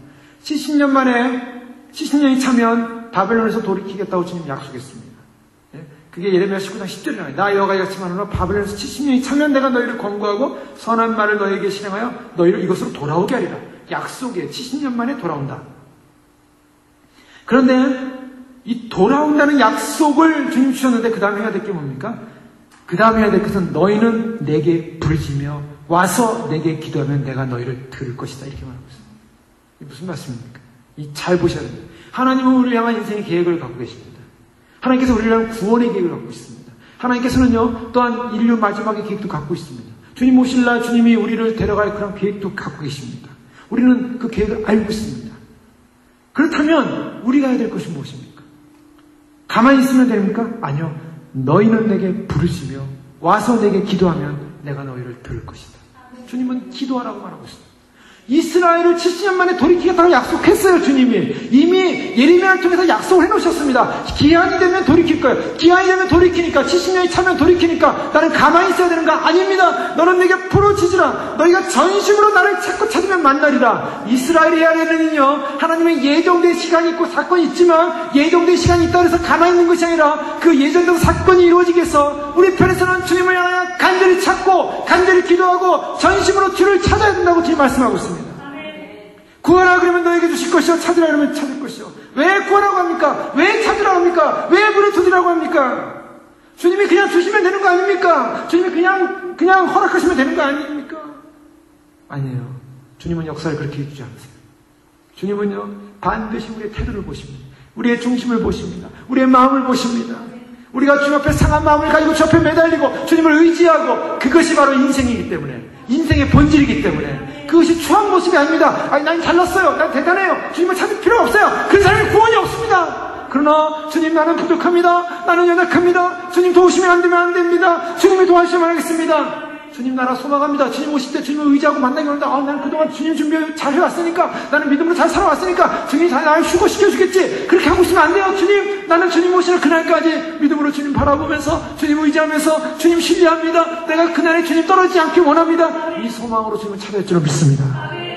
[SPEAKER 1] 70년 만에 70년이 차면 바벨론에서 돌이키겠다고 주님 약속했습니다. 그게 예레미야 19장 10절에 나와요. 나 여호와가 이같이 말하노라 바벨론에서 70년이 차면 내가 너희를 권고하고 선한 말을 너희에게 실행하여 너희를 이것으로 돌아오게 하리라. 약속에 70년 만에 돌아온다. 그런데 이 돌아온다는 약속을 주님 주셨는데 그 다음에 해야 될 게 뭡니까? 그 다음에 해야 될 것은 너희는 내게 부르짖으며 와서 내게 기도하면 내가 너희를 들을 것이다. 이렇게 말하고 있습니다. 이게 무슨 말씀입니까? 잘 보셔야 됩니다. 하나님은 우리를 향한 인생의 계획을 갖고 계십니다. 하나님께서 우리를 향한 구원의 계획을 갖고 있습니다. 하나님께서는요, 또한 인류 마지막의 계획도 갖고 있습니다. 주님 오실 날 주님이 우리를 데려갈 그런 계획도 갖고 계십니다. 우리는 그 계획을 알고 있습니다. 그렇다면 우리가 해야 될 것이 무엇입니까? 가만히 있으면 됩니까? 아니요. 너희는 내게 부르짖으며 와서 내게 기도하면 내가 너희를 들을 것이다. 주님은 기도하라고 말하고 있습니다. 이스라엘을 70년 만에 돌이키겠다고 약속했어요. 주님이 이미 예레미야를 통해서 약속을 해놓으셨습니다. 기한이 되면 돌이킬 거예요. 기한이 되면 돌이키니까 70년이 차면 돌이키니까 나는 가만히 있어야 되는가? 아닙니다. 너는 내게 부르짖으라. 너희가 전심으로 나를 찾고 찾으면 만나리라. 이스라엘이 해야 되는 일은요, 하나님의 예정된 시간이 있고 사건이 있지만 예정된 시간이 있다고 해서 가만히 있는 것이 아니라 그 예정된 사건이 이루어지기 위해서 우리 편에서는 주님을 향하여 간절히 찾고 간절히 기도하고 전심으로 주를 찾아야 된다고 주님 말씀하고 있습니다. 구하라 그러면 너에게 주실 것이요 찾으라 그러면 찾을 것이요. 왜 구하라고 합니까? 왜 찾으라고 합니까? 왜 문을 두드리라고 합니까? 주님이 그냥 주시면 되는 거 아닙니까? 주님이 그냥 허락하시면 되는 거 아닙니까? 아니에요. 주님은 역사를 그렇게 해주지 않으세요. 주님은요, 반드시 우리의 태도를 보십니다. 우리의 중심을 보십니다. 우리의 마음을 보십니다. 우리가 주님 앞에 상한 마음을 가지고 주 앞에 매달리고 주님을 의지하고, 그것이 바로 인생이기 때문에, 인생의 본질이기 때문에, 그것이 추한 모습이 아닙니다. 아니, 난 잘났어요. 난 대단해요. 주님을 찾을 필요가 없어요. 그 사람이 구원이 없습니다. 그러나 주님, 나는 부족합니다. 나는 연약합니다. 주님 도우시면 안 되면 안 됩니다. 주님이 도와주시면 하겠습니다. 주님 나라 소망합니다. 주님 오실 때 주님을 의지하고 만나기 원한다. 나는 그동안 주님 준비 잘 해왔으니까, 나는 믿음으로 잘 살아왔으니까 주님이 잘 나를 휴거시켜주겠지. 그렇게 하고 있으면 안 돼요. 주님, 나는 주님 오시는 그날까지 믿음으로 주님 바라보면서 주님 의지하면서 주님 신뢰합니다. 내가 그날에 주님 떨어지지 않길 원합니다. 이 소망으로 주님을 찾아올 줄을 믿습니다.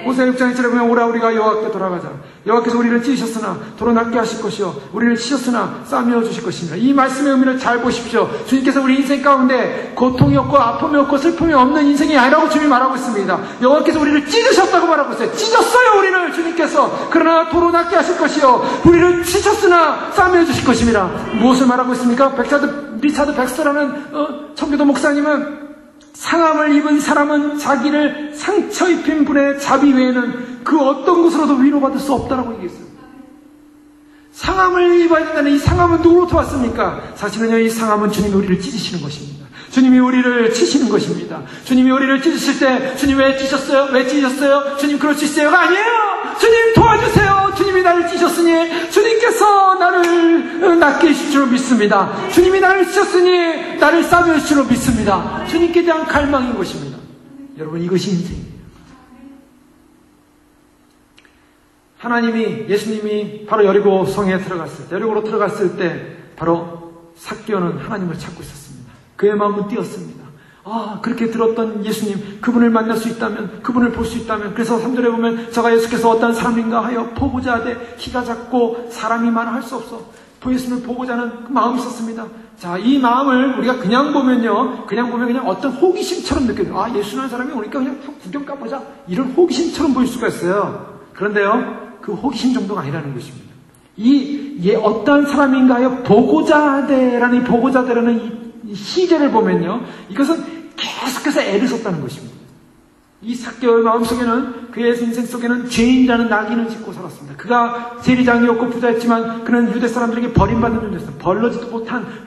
[SPEAKER 1] 호세아 6장 1절에 보면 오라 우리가 여호와께 돌아가자. 여호와께서 우리를 찢으셨으나 도로 낫게 하실 것이요 우리를 치셨으나 싸매어 주실 것입니다. 이 말씀의 의미를 잘 보십시오. 주님께서 우리 인생 가운데 고통이 없고 아픔이 없고 슬픔이 없는 인생이 아니라고 주님이 말하고 있습니다. 여호와께서 우리를 찢으셨다고 말하고 있어요. 찢었어요 우리를 주님께서. 그러나 도로 낫게 하실 것이요 우리를 치셨으나 싸매어 주실 것입니다. 무엇을 말하고 있습니까? 리차드 백스터라는 청교도 목사님은, 상함을 입은 사람은 자기를 상처 입힌 분의 자비 외에는 그 어떤 것으로도 위로받을 수 없다라고 얘기했어요. 상함을 입어야 된다는 이 상함은 누구로부터 왔습니까? 사실은요, 이 상함은 주님이 우리를 찢으시는 것입니다. 주님이 우리를 치시는 것입니다. 주님이 우리를 찢으실 때, 주님 왜 찢으셨어요? 왜 찢으셨어요? 주님 그럴 수 있어요가 아니에요! 주님 도와주세요! 주님이 나를 찢으셨으니 주님께서 나를 낫게 해주실 줄 믿습니다. 주님이 나를 찢으셨으니 나를 싸매어 주실 줄 믿습니다. 주님께 대한 갈망인 것입니다. 여러분, 이것이 인생이에요. 하나님이, 예수님이 바로 여리고 성에 들어갔을 때, 여리고로 들어갔을 때 바로 삭개오는 하나님을 찾고 있었습니다. 그의 마음은 뛰었습니다. 그렇게 들었던 예수님, 그분을 만날 수 있다면, 그분을 볼 수 있다면. 그래서 3절에 보면 저가 예수께서 어떤 사람인가 하여 보고자 하되 키가 작고 사람이 많아 할 수 없어 예수님을 보고자 하는 그 마음이 있었습니다. 자, 이 마음을 우리가 그냥 보면 그냥 어떤 호기심처럼 느껴져요. 예수라는 사람이 오니까 그냥 구경 가보자, 이런 호기심처럼 보일 수가 있어요. 그런데요, 그 호기심 정도가 아니라는 것입니다. 어떤 사람인가 하여 보고자 하되라는 이 보고자 하되라는 이 시제를 보면요, 이것은 계속해서 애를 썼다는 것입니다. 이 삭개오의 마음속에는, 그의 인생 속에는 죄인이라는 낙인을 짓고 살았습니다. 그가 세리장이었고 부자였지만 그는 유대 사람들에게 버림받는 존재였습니다.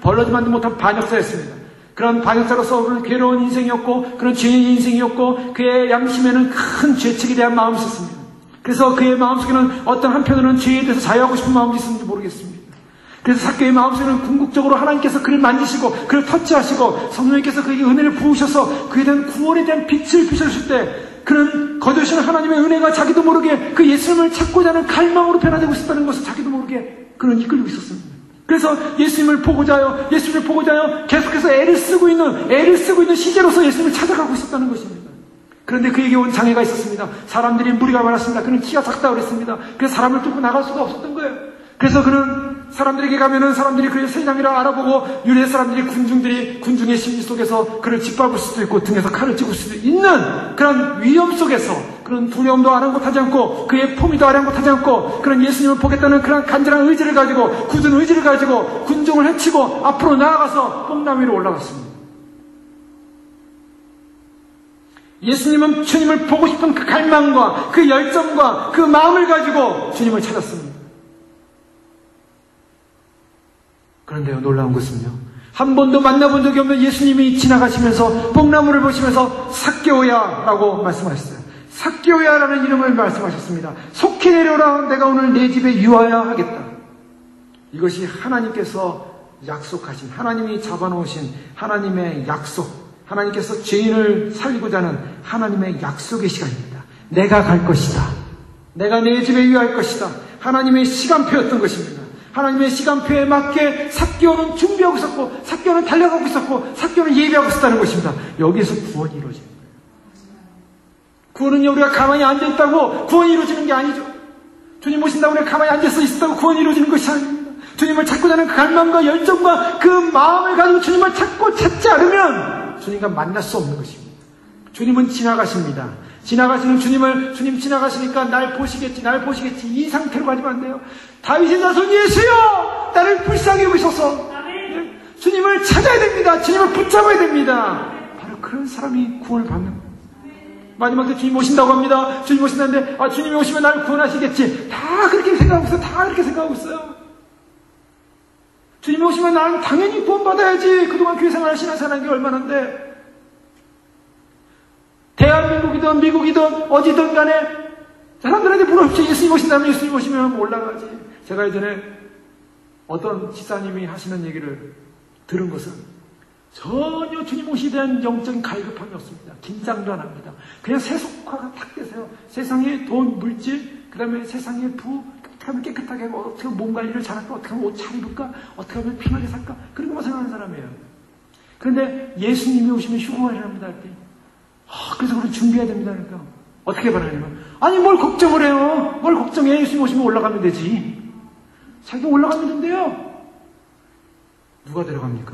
[SPEAKER 1] 벌러지만도 못한 반역자였습니다. 그런 반역자로서 그는 괴로운 인생이었고, 그런 죄인의 인생이었고, 그의 양심에는 큰 죄책에 대한 마음이 있었습니다. 그래서 그의 마음속에는 어떤 한편으로는 죄에 대해서 자유하고 싶은 마음이 있었는지 모르겠습니다. 그래서 삭개오의 마음속에는 궁극적으로 하나님께서 그를 만지시고 그를 터치하시고 성령님께서 그에게 은혜를 부으셔서 그에 대한 구원에 대한 빛을 비춰주실 때, 그는 거두시는 하나님의 은혜가 자기도 모르게 그 예수님을 찾고자 하는 갈망으로 변화되고 있었다는 것을 자기도 모르게 그는 이끌고 있었습니다. 그래서 예수님을 보고자 하여 계속해서 애를 쓰고 있는 시제로서 예수님을 찾아가고 있었다는 것입니다. 그런데 그에게 온 장애가 있었습니다. 사람들이 무리가 많았습니다. 그는 키가 작다고 그랬습니다. 그래서 사람을 뚫고 나갈 수가 없었던 거예요. 그래서 그는 사람들에게 가면은 사람들이 그를 세상이라 알아보고 유대 사람들이 군중의 심리 속에서 그를 짓밟을 수도 있고 등에서 칼을 찌를 수도 있는 그런 위험 속에서 그런 두려움도 아랑곳하지 않고 그의 포미도 아랑곳하지 않고 그런 예수님을 보겠다는 그런 간절한 의지를 가지고 굳은 의지를 가지고 군중을 헤치고 앞으로 나아가서 뽕나무 위로 올라갔습니다. 예수님은 주님을 보고 싶은 그 갈망과 그 열정과 그 마음을 가지고 주님을 찾았습니다. 그런데요, 놀라운 것은요, 한 번도 만나본 적이 없는 예수님이 지나가시면서 뽕나무를 보시면서 삭개오야 라고 말씀하셨어요. 삭개오야라는 이름을 말씀하셨습니다. 속히 내려오라, 내가 오늘 내 집에 유하야 하겠다. 이것이 하나님께서 약속하신, 하나님이 잡아놓으신 하나님의 약속, 하나님께서 죄인을 살리고자 하는 하나님의 약속의 시간입니다. 내가 갈 것이다. 내가 내 집에 유할 것이다. 하나님의 시간표였던 것입니다. 하나님의 시간표에 맞게 삭개오는 준비하고 있었고, 삭개오는 달려가고 있었고, 삭개오는 예비하고 있었다는 것입니다. 여기에서 구원이 이루어지는 거예요. 구원은요, 우리가 가만히 앉아있다고 구원이 이루어지는 게 아니죠. 주님 모신다고 우리가 가만히 앉아서 있었다고 구원이 이루어지는 것이 아닙니다. 주님을 찾고자 하는 그 갈망과 열정과 그 마음을 가지고 주님을 찾지 않으면 주님과 만날 수 없는 것입니다. 주님은 지나가십니다. 지나가시는 주님 지나가시니까 날 보시겠지 이 상태로 가지면 안 돼요. 다윗의 자손 예수여, 나를 불쌍히 여기소서. 주님을 찾아야 됩니다. 주님을 붙잡아야 됩니다. 바로 그런 사람이 구원을 받는 거예요. 마지막에 주님 오신다고 합니다. 주님 오신다는데, 주님이 오시면 나를 구원하시겠지. 다 그렇게 생각하고 있어요. 다 그렇게 생각하고 있어요. 주님이 오시면 나는 당연히 구원받아야지. 그동안 교회 생활을 신앙생활한 게 얼마나인데. 대한민국이든 미국이든 어디든 간에 사람들한테 물어보십시오. 예수님 오신다면 예수님 오시면 올라가지. 제가 예전에 어떤 지사님이 하시는 얘기를 들은 것은 전혀 주님 오시에 대한 영적인 갈급함이 없습니다. 긴장도 안 합니다. 그냥 세속화가 탁 되세요. 세상의 돈, 물질, 그 다음에 세상의 부, 어떻게 하면 깨끗하게 하고, 어떻게 하면 몸 관리를 잘할까, 어떻게 하면 옷 잘 입을까, 어떻게 하면 편하게 살까, 그런 것만 생각하는 사람이에요. 그런데 예수님이 오시면 휴거를 합니다. 할 때. 그래서 그걸 준비해야 됩니다. 그러니까. 어떻게 바라냐면, 아니, 뭘 걱정을 해요? 뭘 걱정해? 예수님 오시면 올라가면 되지. 자기가 올라가면 된대요. 누가 데려갑니까?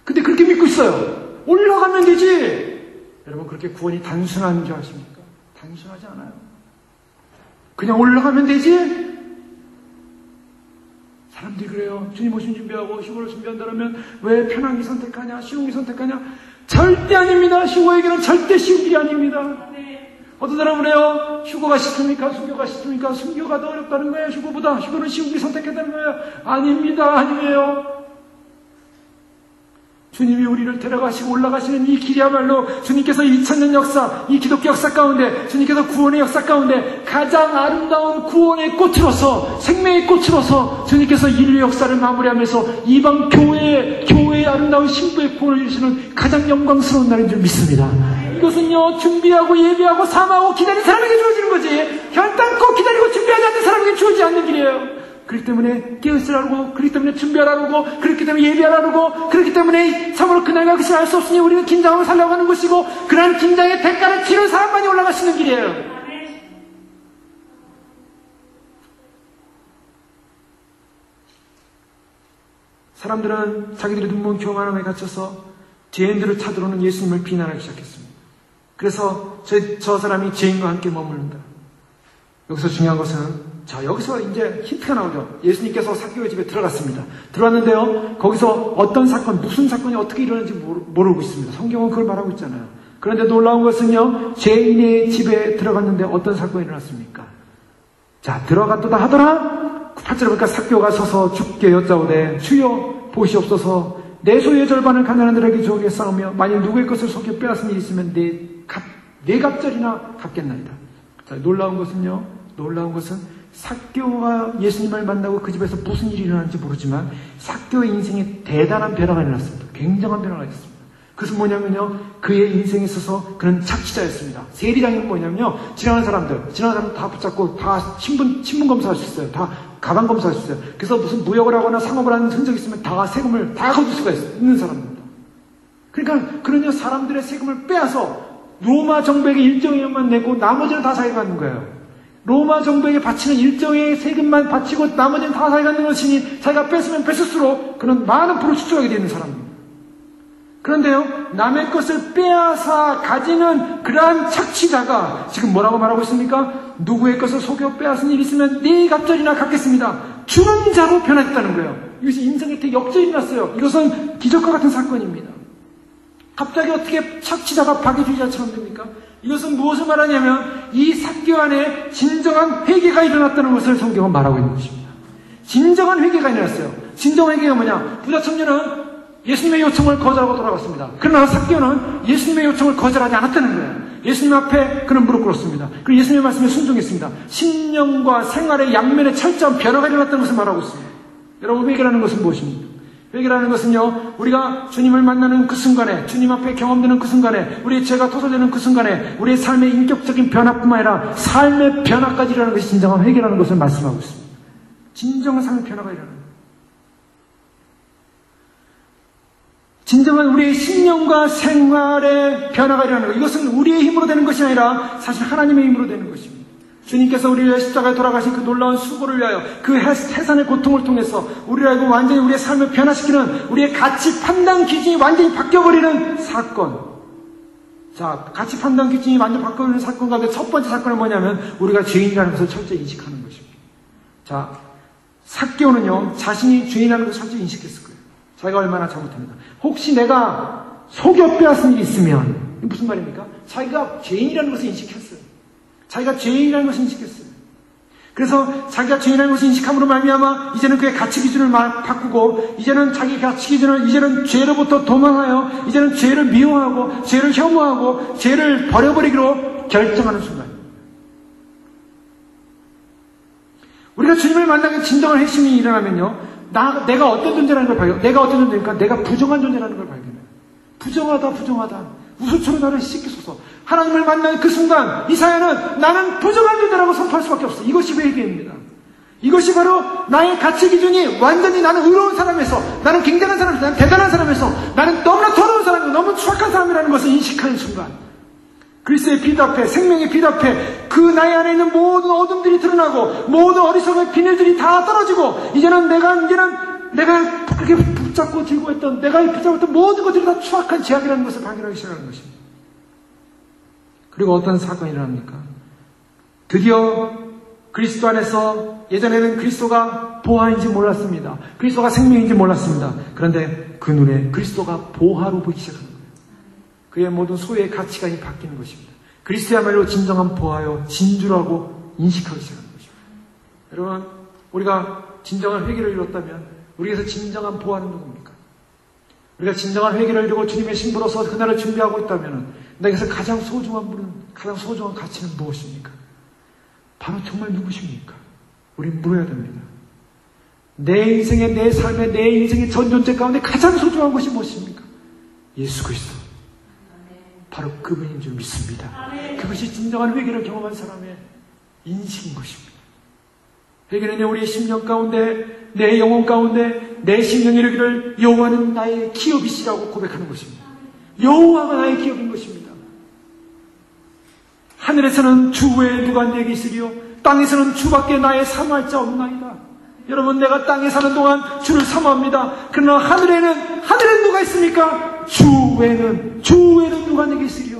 [SPEAKER 1] 근데 그렇게 믿고 있어요. 올라가면 되지. 여러분, 그렇게 구원이 단순한 줄 아십니까? 단순하지 않아요. 그냥 올라가면 되지. 사람들이 그래요. 주님 오신 준비하고 휴거를 준비한다면 왜 편하게 선택하냐, 쉬운 게 선택하냐? 절대 아닙니다. 휴거에게는 절대 쉬운 길이 아닙니다. 어떤 사람은 그래요. 휴거가 쉽습니까? 순교가 쉽습니까? 순교가 더 어렵다는 거예요. 휴거보다. 휴거는 쉬운 길 선택했다는 거예요. 아닙니다. 아니에요. 주님이 우리를 데려가시고 올라가시는 이 길이야말로 주님께서 2000년 역사, 이 기독교 역사 가운데, 주님께서 구원의 역사 가운데 가장 아름다운 구원의 꽃으로서, 생명의 꽃으로서 주님께서 인류 역사를 마무리하면서 이방 교회의 아름다운 신부의 구원을 이루시는 가장 영광스러운 날인 줄 믿습니다. 이것은요, 준비하고 예비하고 사모하고 기다린 사람에게 주어지는 거지, 결단코 기다리고 준비하지 않는 사람에게 주어지지 않는 길이에요. 그렇기 때문에 깨어있으라고, 그렇기 때문에 준비하라고, 그렇기 때문에 예비하라고, 그렇기 때문에 참으로 그날과 그 시간을 알 수 없으니 우리는 긴장하고 살려고 하는 것이고, 그러한 긴장의 대가를 치른 사람만이 올라가시는 길이에요. 사람들은 자기들의 눈먼 교만함에 갇혀서 죄인들을 찾으러는 예수님을 비난하기 시작했습니다. 그래서 저 사람이 죄인과 함께 머무른다. 여기서 중요한 것은, 자, 여기서 이제 힌트가 나오죠. 예수님께서 삭개오의 집에 들어갔습니다. 들어왔는데요, 거기서 어떤 사건, 무슨 사건이 어떻게 일어났는지 모르고 있습니다. 성경은 그걸 말하고 있잖아요. 그런데 놀라운 것은요, 죄인의 집에 들어갔는데 어떤 사건이 일어났습니까? 자, 들어갔다 하더라. 8절에 보니까 삭개오가 서서 주께 여짜오되, 주여 보시옵소서, 내 소유의 절반을 가난한들에게 주게 싸우며 만일 누구의 것을 속여 빼앗은 일이 있으면 네 갑절이나 갚겠나이다. 자, 놀라운 것은 삭개오가 예수님을 만나고 그 집에서 무슨 일이 일어났는지 모르지만 삭개오의 인생에 대단한 변화가 일어났습니다. 굉장한 변화가 있었습니다. 그것은 뭐냐면요, 그의 인생에 있어서 그는 착취자였습니다. 세리랑이 뭐냐면요, 지나가는 사람들 다 붙잡고 다 신분 검사할 수 있어요. 다 가방 검사할 수 있어요. 그래서 무슨 무역을 하거나 상업을 하는 흔적이 있으면 다 세금을 다 거둘 수가 있는 사람입니다. 그러니까 그런요, 사람들의 세금을 빼앗아 로마 정부에게 일정량만 내고 나머지는 다 자기가 갖는 거예요. 로마 정부에게 바치는 일정의 세금만 바치고 나머지는 다 자기가 갖는 것이니 자기가 뺏으면 뺏을수록 그는 많은 부를 축적하게 되는 사람입니다. 그런데요, 남의 것을 빼앗아 가지는 그러한 착취자가 지금 뭐라고 말하고 있습니까? 누구의 것을 속여 빼앗은 일이 있으면 네 갑절이나 갚겠습니다. 주는 자로 변했다는 거예요. 이것이 인생에 되게 역전이 났어요. 이것은 기적과 같은 사건입니다. 갑자기 어떻게 착취자가 박해주의자처럼 됩니까? 이것은 무엇을 말하냐면 이 삭개오 안에 진정한 회개가 일어났다는 것을 성경은 말하고 있는 것입니다. 진정한 회개가 일어났어요. 진정한 회개가 뭐냐? 부자 청년은 예수님의 요청을 거절하고 돌아갔습니다. 그러나 삭개오는 예수님의 요청을 거절하지 않았다는 거예요. 예수님 앞에 그는 무릎 꿇었습니다. 그리고 예수님의 말씀에 순종했습니다. 신령과 생활의 양면에 철저한 변화가 일어났다는 것을 말하고 있습니다. 여러분, 회개라는 것은 무엇입니까? 회개라는 것은요, 우리가 주님을 만나는 그 순간에, 주님 앞에 경험되는 그 순간에, 우리의 죄가 토설되는 그 순간에 우리의 삶의 인격적인 변화뿐만 아니라 삶의 변화까지 일어나는 것이 진정한 회개라는 것을 말씀하고 있습니다. 진정한 삶의 변화가 일어나는 거예요. 진정한 우리의 신령과 생활의 변화가 일어나는 것. 이것은 우리의 힘으로 되는 것이 아니라 사실 하나님의 힘으로 되는 것입니다. 주님께서 우리를 십자가에 돌아가신 그 놀라운 수고를 위하여 그 해산의 고통을 통해서 우리를 알고 완전히 우리의 삶을 변화시키는 우리의 가치 판단 기준이 완전히 바뀌어버리는 사건. 자, 가치 판단 기준이 완전히 바뀌어버리는 사건 가운데 첫 번째 사건은 뭐냐면 우리가 죄인이라는 것을 철저히 인식하는 것입니다. 자, 삭개오는요, 자신이 죄인이라는 것을 철저히 인식했을 거예요. 자기가 얼마나 잘못합니다. 혹시 내가 속여 빼앗은 일이 있으면, 무슨 말입니까? 자기가 죄인이라는 것을 인식했어요. 자기가 죄인이라는 것을 인식했어요. 그래서 자기가 죄인이라는 것을 인식함으로 말미암아 이제는 그의 가치 기준을 바꾸고 이제는 자기 가치 기준을 이제는 죄로부터 도망하여 이제는 죄를 미워하고 죄를 혐오하고 죄를 버려버리기로 결정하는 순간. 우리가 주님을 만나게 진정한 핵심이 일어나면요, 내가 어떤 존재라는 걸 발견해요. 내가 어떤 존재입니까? 내가 부정한 존재라는 걸 발견해요. 부정하다. 우수처럼 나를 씻기소서. 하나님을 만나는 그 순간 이사야는 나는 부정한 존재라고 선포할 수밖에 없어. 이것이 회개입니다. 이것이 바로 나의 가치 기준이 완전히 나는 의로운 사람에서, 나는 굉장한 사람에서, 나는 대단한 사람에서, 나는 너무나 더러운 사람이고 너무 추악한 사람이라는 것을 인식하는 순간, 그리스도의 빛 앞에, 생명의 빛 앞에 그 나의 안에 있는 모든 어둠들이 드러나고 모든 어리석은 비늘들이 다 떨어지고 이제는 내가 그렇게 붙잡고 들고 있던, 내가 붙잡고 있던 모든 것들이 다 추악한 죄악이라는 것을 발견하기 시작하는 것입니다. 그리고 어떤 사건이 일어납니까? 드디어 그리스도 안에서, 예전에는 그리스도가 보화인지 몰랐습니다. 그리스도가 생명인지 몰랐습니다. 그런데 그 눈에 그리스도가 보화로 보이기 시작하는 거예요. 그의 모든 소유의 가치관이 바뀌는 것입니다. 그리스도야말로 진정한 보화요 진주라고 인식하기 시작하는 것입니다. 여러분, 우리가 진정한 회개를 이뤘다면 우리에서 진정한 보화는 누굽니까? 우리가 진정한 회개를 이루고 주님의 신부로서 그날을 준비하고 있다면 내게서 가장 소중한 분은, 가장 소중한 가치는 무엇입니까? 바로 정말 누구십니까? 우린 물어야 됩니다. 내 인생의, 내 삶의, 내 인생의 전 존재 가운데 가장 소중한 것이 무엇입니까? 예수 그리스도. 바로 그분인 줄 믿습니다. 그것이 진정한 회개를 경험한 사람의 인식인 것입니다. 회개는 우리의 심령 가운데, 내 영혼 가운데, 내 심령이 이르기를 여호와는 나의 기업이시라고 고백하는 것입니다. 여호와가 나의 기업인 것입니다. 하늘에서는 주 외에 누가 내게 있으리요, 땅에서는 주밖에 나의 사모할 자 없나이다. 여러분, 내가 땅에 사는 동안 주를 사모합니다. 그러나 하늘에는 누가 있습니까? 주 외에는 누가 내게 있으리요.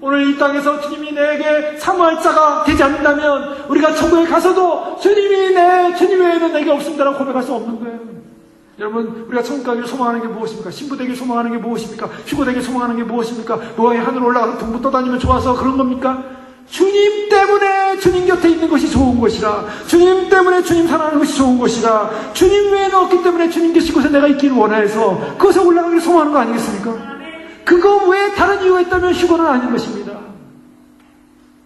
[SPEAKER 1] 오늘 이 땅에서 주님이 내게 사모할 자가 되지 않는다면 우리가 천국에 가서도 주님 외에는 내게 없습니다라고 고백할 수 없는 거예요. 여러분, 우리가 천국 가기를 소망하는 게 무엇입니까? 신부 되기를 소망하는 게 무엇입니까? 휴고 되기를 소망하는 게 무엇입니까? 노아의 하늘 올라가서 둥부 떠다니면 좋아서 그런 겁니까? 주님 때문에 주님 곁에 있는 것이 좋은 것이라, 주님 때문에 주님 사랑하는 것이 좋은 것이라, 주님 외에는 없기 때문에 주님 계신 곳에 내가 있기를 원해서 그것에 올라가기를 소망하는 거 아니겠습니까? 그거 외에 다른 이유가 있다면 휴거는 아닌 것입니다.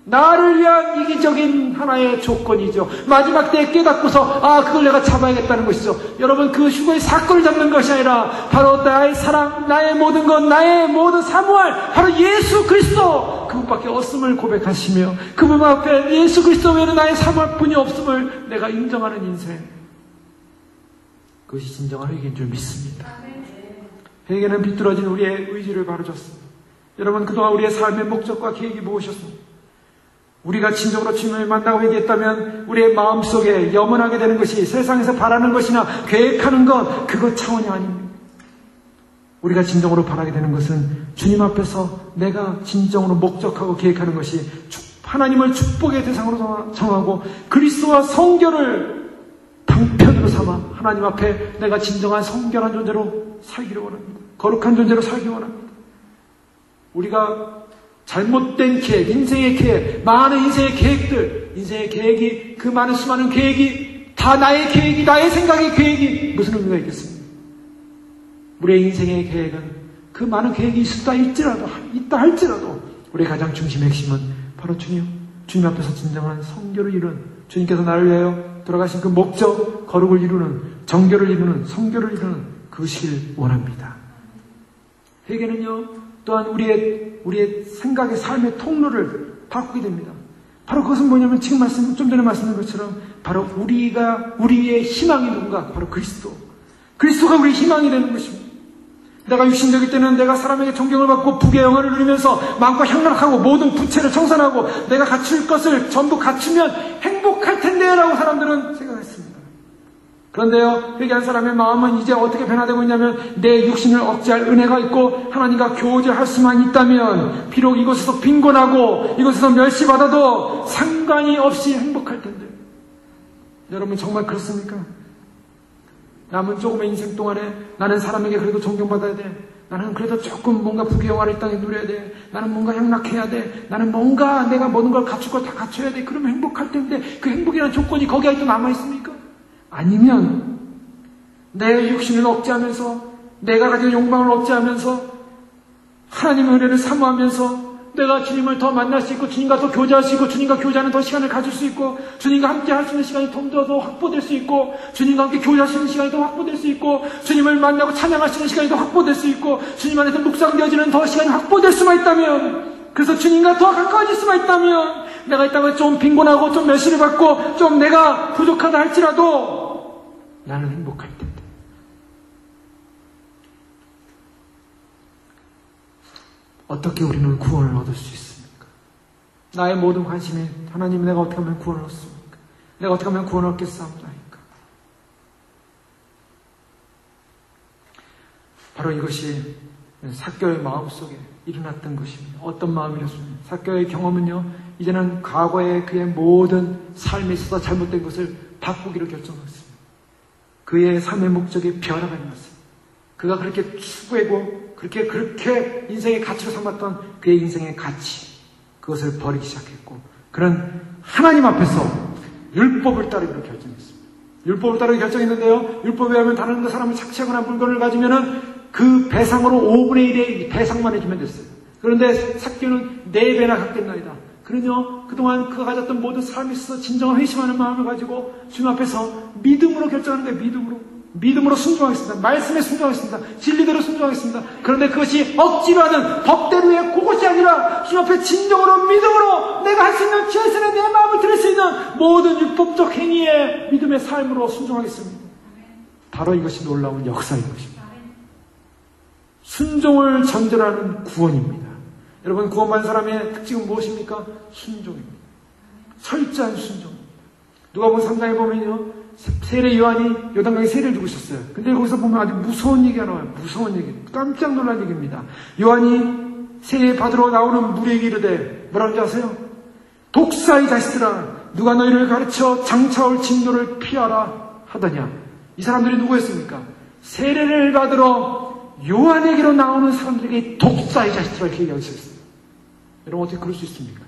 [SPEAKER 1] 나를 위한 이기적인 하나의 조건이죠. 마지막 때에 깨닫고서 그걸 내가 잡아야겠다는 것이죠. 여러분, 그 휴거의 사건을 잡는 것이 아니라 바로 나의 사랑, 나의 모든 것, 나의 모든 사모할 바로 예수 그리스도, 그분밖에 없음을 고백하시며 그분 앞에 예수 그리스도 외에는 나의 사모할 분이 없음을 내가 인정하는 인생, 그것이 진정한 회개인 줄 믿습니다. 회개는 비뚤어진 우리의 의지를 바로잡습니다. 여러분, 그동안 우리의 삶의 목적과 계획이 무엇이었습니까? 우리가 진정으로 주님을 만나고 회개했다면 우리의 마음속에 염원하게 되는 것이 세상에서 바라는 것이나 계획하는 것, 그것 차원이 아닙니다. 우리가 진정으로 바라게 되는 것은 주님 앞에서 내가 진정으로 목적하고 계획하는 것이 하나님을 축복의 대상으로 정하고 그리스도와 성결을 방편으로 삼아 하나님 앞에 내가 진정한 성결한 존재로 살기를 원합니다. 거룩한 존재로 살기 원합니다. 우리가 잘못된 계획, 인생의 계획, 많은 인생의 계획들, 인생의 계획이, 그 많은 수많은 계획이 다 나의 계획이, 나의 생각의 계획이 무슨 의미가 있겠습니까? 우리의 인생의 계획은 그 많은 계획이 있다 할지라도 우리의 가장 중심의 핵심은 바로 주님 앞에서 진정한 성결을 이룬 주님께서 나를 위하여 돌아가신 그 목적, 거룩을 이루는, 정결을 이루는, 성결을 이루는 그것을 원합니다. 회개는요, 또한 우리의 생각의 삶의 통로를 바꾸게 됩니다. 바로 그것은 뭐냐면 지금 좀 전에 말씀드린 것처럼 바로 우리의 희망이 누군가? 바로 그리스도가 우리의 희망이 되는 것입니다. 내가 육신적일 때는 내가 사람에게 존경을 받고 부귀의 영화를 누리면서 마음껏 향락하고 모든 부채를 청산하고 내가 갖출 것을 전부 갖추면 행복할 텐데 라고 사람들은 생각했습니다. 그런데요, 회개한 사람의 마음은 이제 어떻게 변화되고 있냐면 내 육신을 억제할 은혜가 있고 하나님과 교제할 수만 있다면 비록 이곳에서 빈곤하고 이곳에서 멸시받아도 상관이 없이 행복할 텐데. 여러분 정말 그렇습니까? 남은 조금의 인생 동안에 나는 사람에게 그래도 존경받아야 돼. 나는 그래도 조금 뭔가 부귀 영화를 이 땅에 누려야 돼. 나는 뭔가 향락해야 돼. 나는 뭔가 내가 모든 걸 갖출 걸 다 갖춰야 돼. 그러면 행복할 텐데 그 행복이라는 조건이 거기에 또 남아있습니까? 아니면 내 육신을 억제하면서 내가 가진 욕망을 억제하면서 하나님의 은혜를 사모하면서 내가 주님을 더 만날 수 있고 주님과 더 교제할 수 있고 주님과 교제하는 더 시간을 가질 수 있고 주님과 함께 할 수 있는 시간이 더 확보될 수 있고 주님과 함께 교제할 수 있는 시간이 더 확보될 수 있고 주님을 만나고 찬양할 수 있는 시간이 더 확보될 수 있고 주님 안에서 묵상되어지는 더 시간이 확보될 수만 있다면, 그래서 주님과 더 가까워질 수만 있다면, 내가 이 땅에 좀 빈곤하고 좀 멸시를 받고 좀 내가 부족하다 할지라도 나는 행복할 텐데. 어떻게 우리는 구원을 얻을 수 있습니까? 나의 모든 관심이 하나님, 내가 어떻게 하면 구원을 얻습니까? 내가 어떻게 하면 구원을 얻겠사옵나이까? 바로 이것이 삭개오의 마음속에 일어났던 것입니다. 어떤 마음이었습니까? 삭개오의 경험은요, 이제는 과거의 그의 모든 삶에 있어서 잘못된 것을 바꾸기로 결정했습니다. 그의 삶의 목적이 변화가 일어났습니다. 그가 그렇게 추구하고 그렇게 인생의 가치로 삼았던 그의 인생의 가치, 그것을 버리기 시작했고, 그는 하나님 앞에서 율법을 따르기로 결정했습니다. 율법을 따르기 결정했는데요, 율법에 하면 다른 사람을 착취하거나 물건을 가지면은 그 배상으로 5분의 1의 배상만 해주면 됐어요. 그런데 삭개오는 4배나 갚겠나이다. 그는요, 그동안 그가 가졌던 모든 삶에 있어서 진정한 회심하는 마음을 가지고 주님 앞에서 믿음으로 결정하는 거예요. 믿음으로 순종하겠습니다. 말씀에 순종하겠습니다. 진리대로 순종하겠습니다. 그런데 그것이 억지로 하는 법대로의 그것이 아니라 주님 앞에 진정으로 믿음으로 내가 할 수 있는 최선의 내 마음을 드릴 수 있는 모든 율법적 행위에 믿음의 삶으로 순종하겠습니다. 바로 이것이 놀라운 역사인 것입니다. 순종을 전제하는 구원입니다. 여러분, 구원받은 사람의 특징은 무엇입니까? 순종입니다. 철저한 순종입니다. 누가복음 3장에 보면요, 세례 요한이 요단강에 세례를 주고 있었어요. 근데 거기서 보면 아주 무서운 얘기가 나와요. 무서운 얘기. 깜짝 놀란 얘기입니다. 요한이 세례 받으러 나오는 무리에게 이르되 뭐라고 아세요? 독사의 자식들아, 누가 너희를 가르쳐 장차올 진노를 피하라 하더냐. 이 사람들이 누구였습니까? 세례를 받으러 요한에게로 나오는 사람들에게 독사의 자식들아 이렇게 얘기하셨어요. 여러분, 어떻게 그럴 수 있습니까?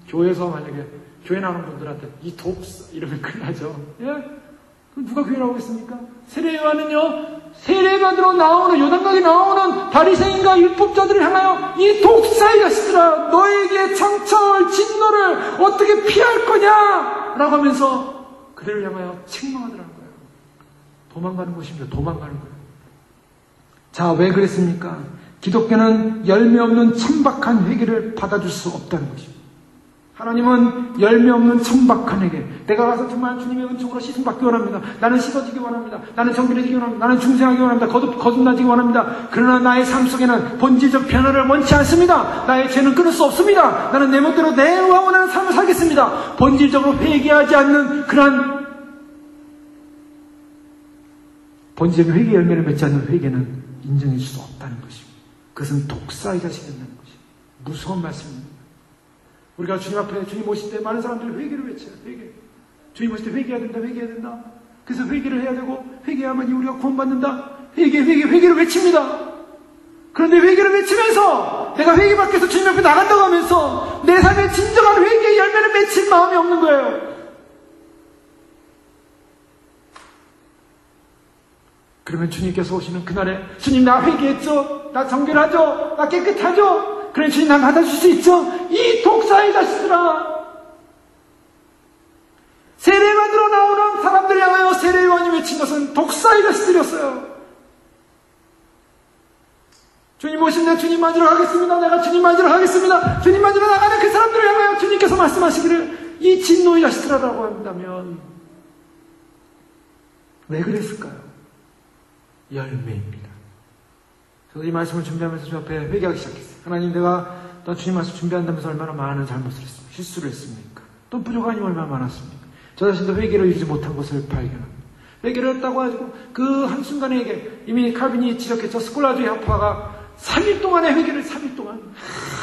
[SPEAKER 1] 교회에서 만약에 교회 나오는 분들한테 이 독사 이러면 큰일 나죠. 예? 그럼 누가 교회 나오겠습니까? 세례 요한은요, 세례 받으러 나오는, 요단강에 나오는 바리새인과 율법자들을 향하여 이 독사의 자식들아, 너에게 장차올 진노를 어떻게 피할 거냐 라고 하면서 그들을 향하여 책망하더라는 거예요. 도망가는 것입니다. 도망가는 거예요. 자, 왜 그랬습니까? 기독교는 열매 없는 천박한 회개를 받아줄 수 없다는 것입니다. 하나님은 열매 없는 천박한에게 내가 가서 정말 주님의 은총으로 씻음받기 원합니다. 나는 씻어지기 원합니다. 나는 정결해지기 원합니다. 나는 중생하기 원합니다. 거듭나지기 원합니다. 그러나 나의 삶 속에는 본질적 변화를 원치 않습니다. 나의 죄는 끊을 수 없습니다. 나는 내 멋대로 내가 원하는 삶을 살겠습니다. 본질적으로 회개하지 않는 그러한 본질적인 회개 열매를 맺지 않는 회개는 인정해 줄 수 없다는 것입니다. 그것은 독사이가 생긴다는 것입니다. 무서운 말씀입니다. 우리가 주님 앞에 주님 오실 때 많은 사람들이 회개를 외쳐요. 회개. 주님 오실 때 회개해야 된다. 회개해야 된다. 그래서 회개를 해야 되고 회개하면 우리가 구원받는다. 회개를 외칩니다. 그런데 회개를 외치면서 내가 회개받기 위해서 주님 앞에 나간다고 하면서 내 삶에 진정한 회개의 열매를 맺힐 마음이 없는 거예요. 그러면 주님께서 오시는 그날에 주님 나 회개했죠? 나 정결하죠? 나 깨끗하죠? 그래 주님 나 받아줄 수 있죠? 이 독사의 자식들아, 세례받으러 나오는 사람들 향하여 세례요한이 외친 것은 독사의 자식들이었어요. 주님 오신다. 주님 맞으러 가겠습니다. 내가 주님 맞으러 가겠습니다. 주님 맞으러 나가는 그 사람들을 향하여 주님께서 말씀하시기를 이 진노의 자식들아라고 한다면 왜 그랬을까요? 열매입니다. 저도 이 말씀을 준비하면서 주 앞에 회개하기 시작했어요. 하나님, 내가 또 주님 말씀 준비한다면서 얼마나 많은 잘못을 했습니까? 실수를 했습니까? 또 부족함이 얼마나 많았습니까? 저 자신도 회개를 이루지 못한 것을 발견합니다. 회개를 했다고 가지고 그 한순간에 이미 칼빈이 지적했죠. 스콜라주의 학파가 3일 동안의 회개를 3일 동안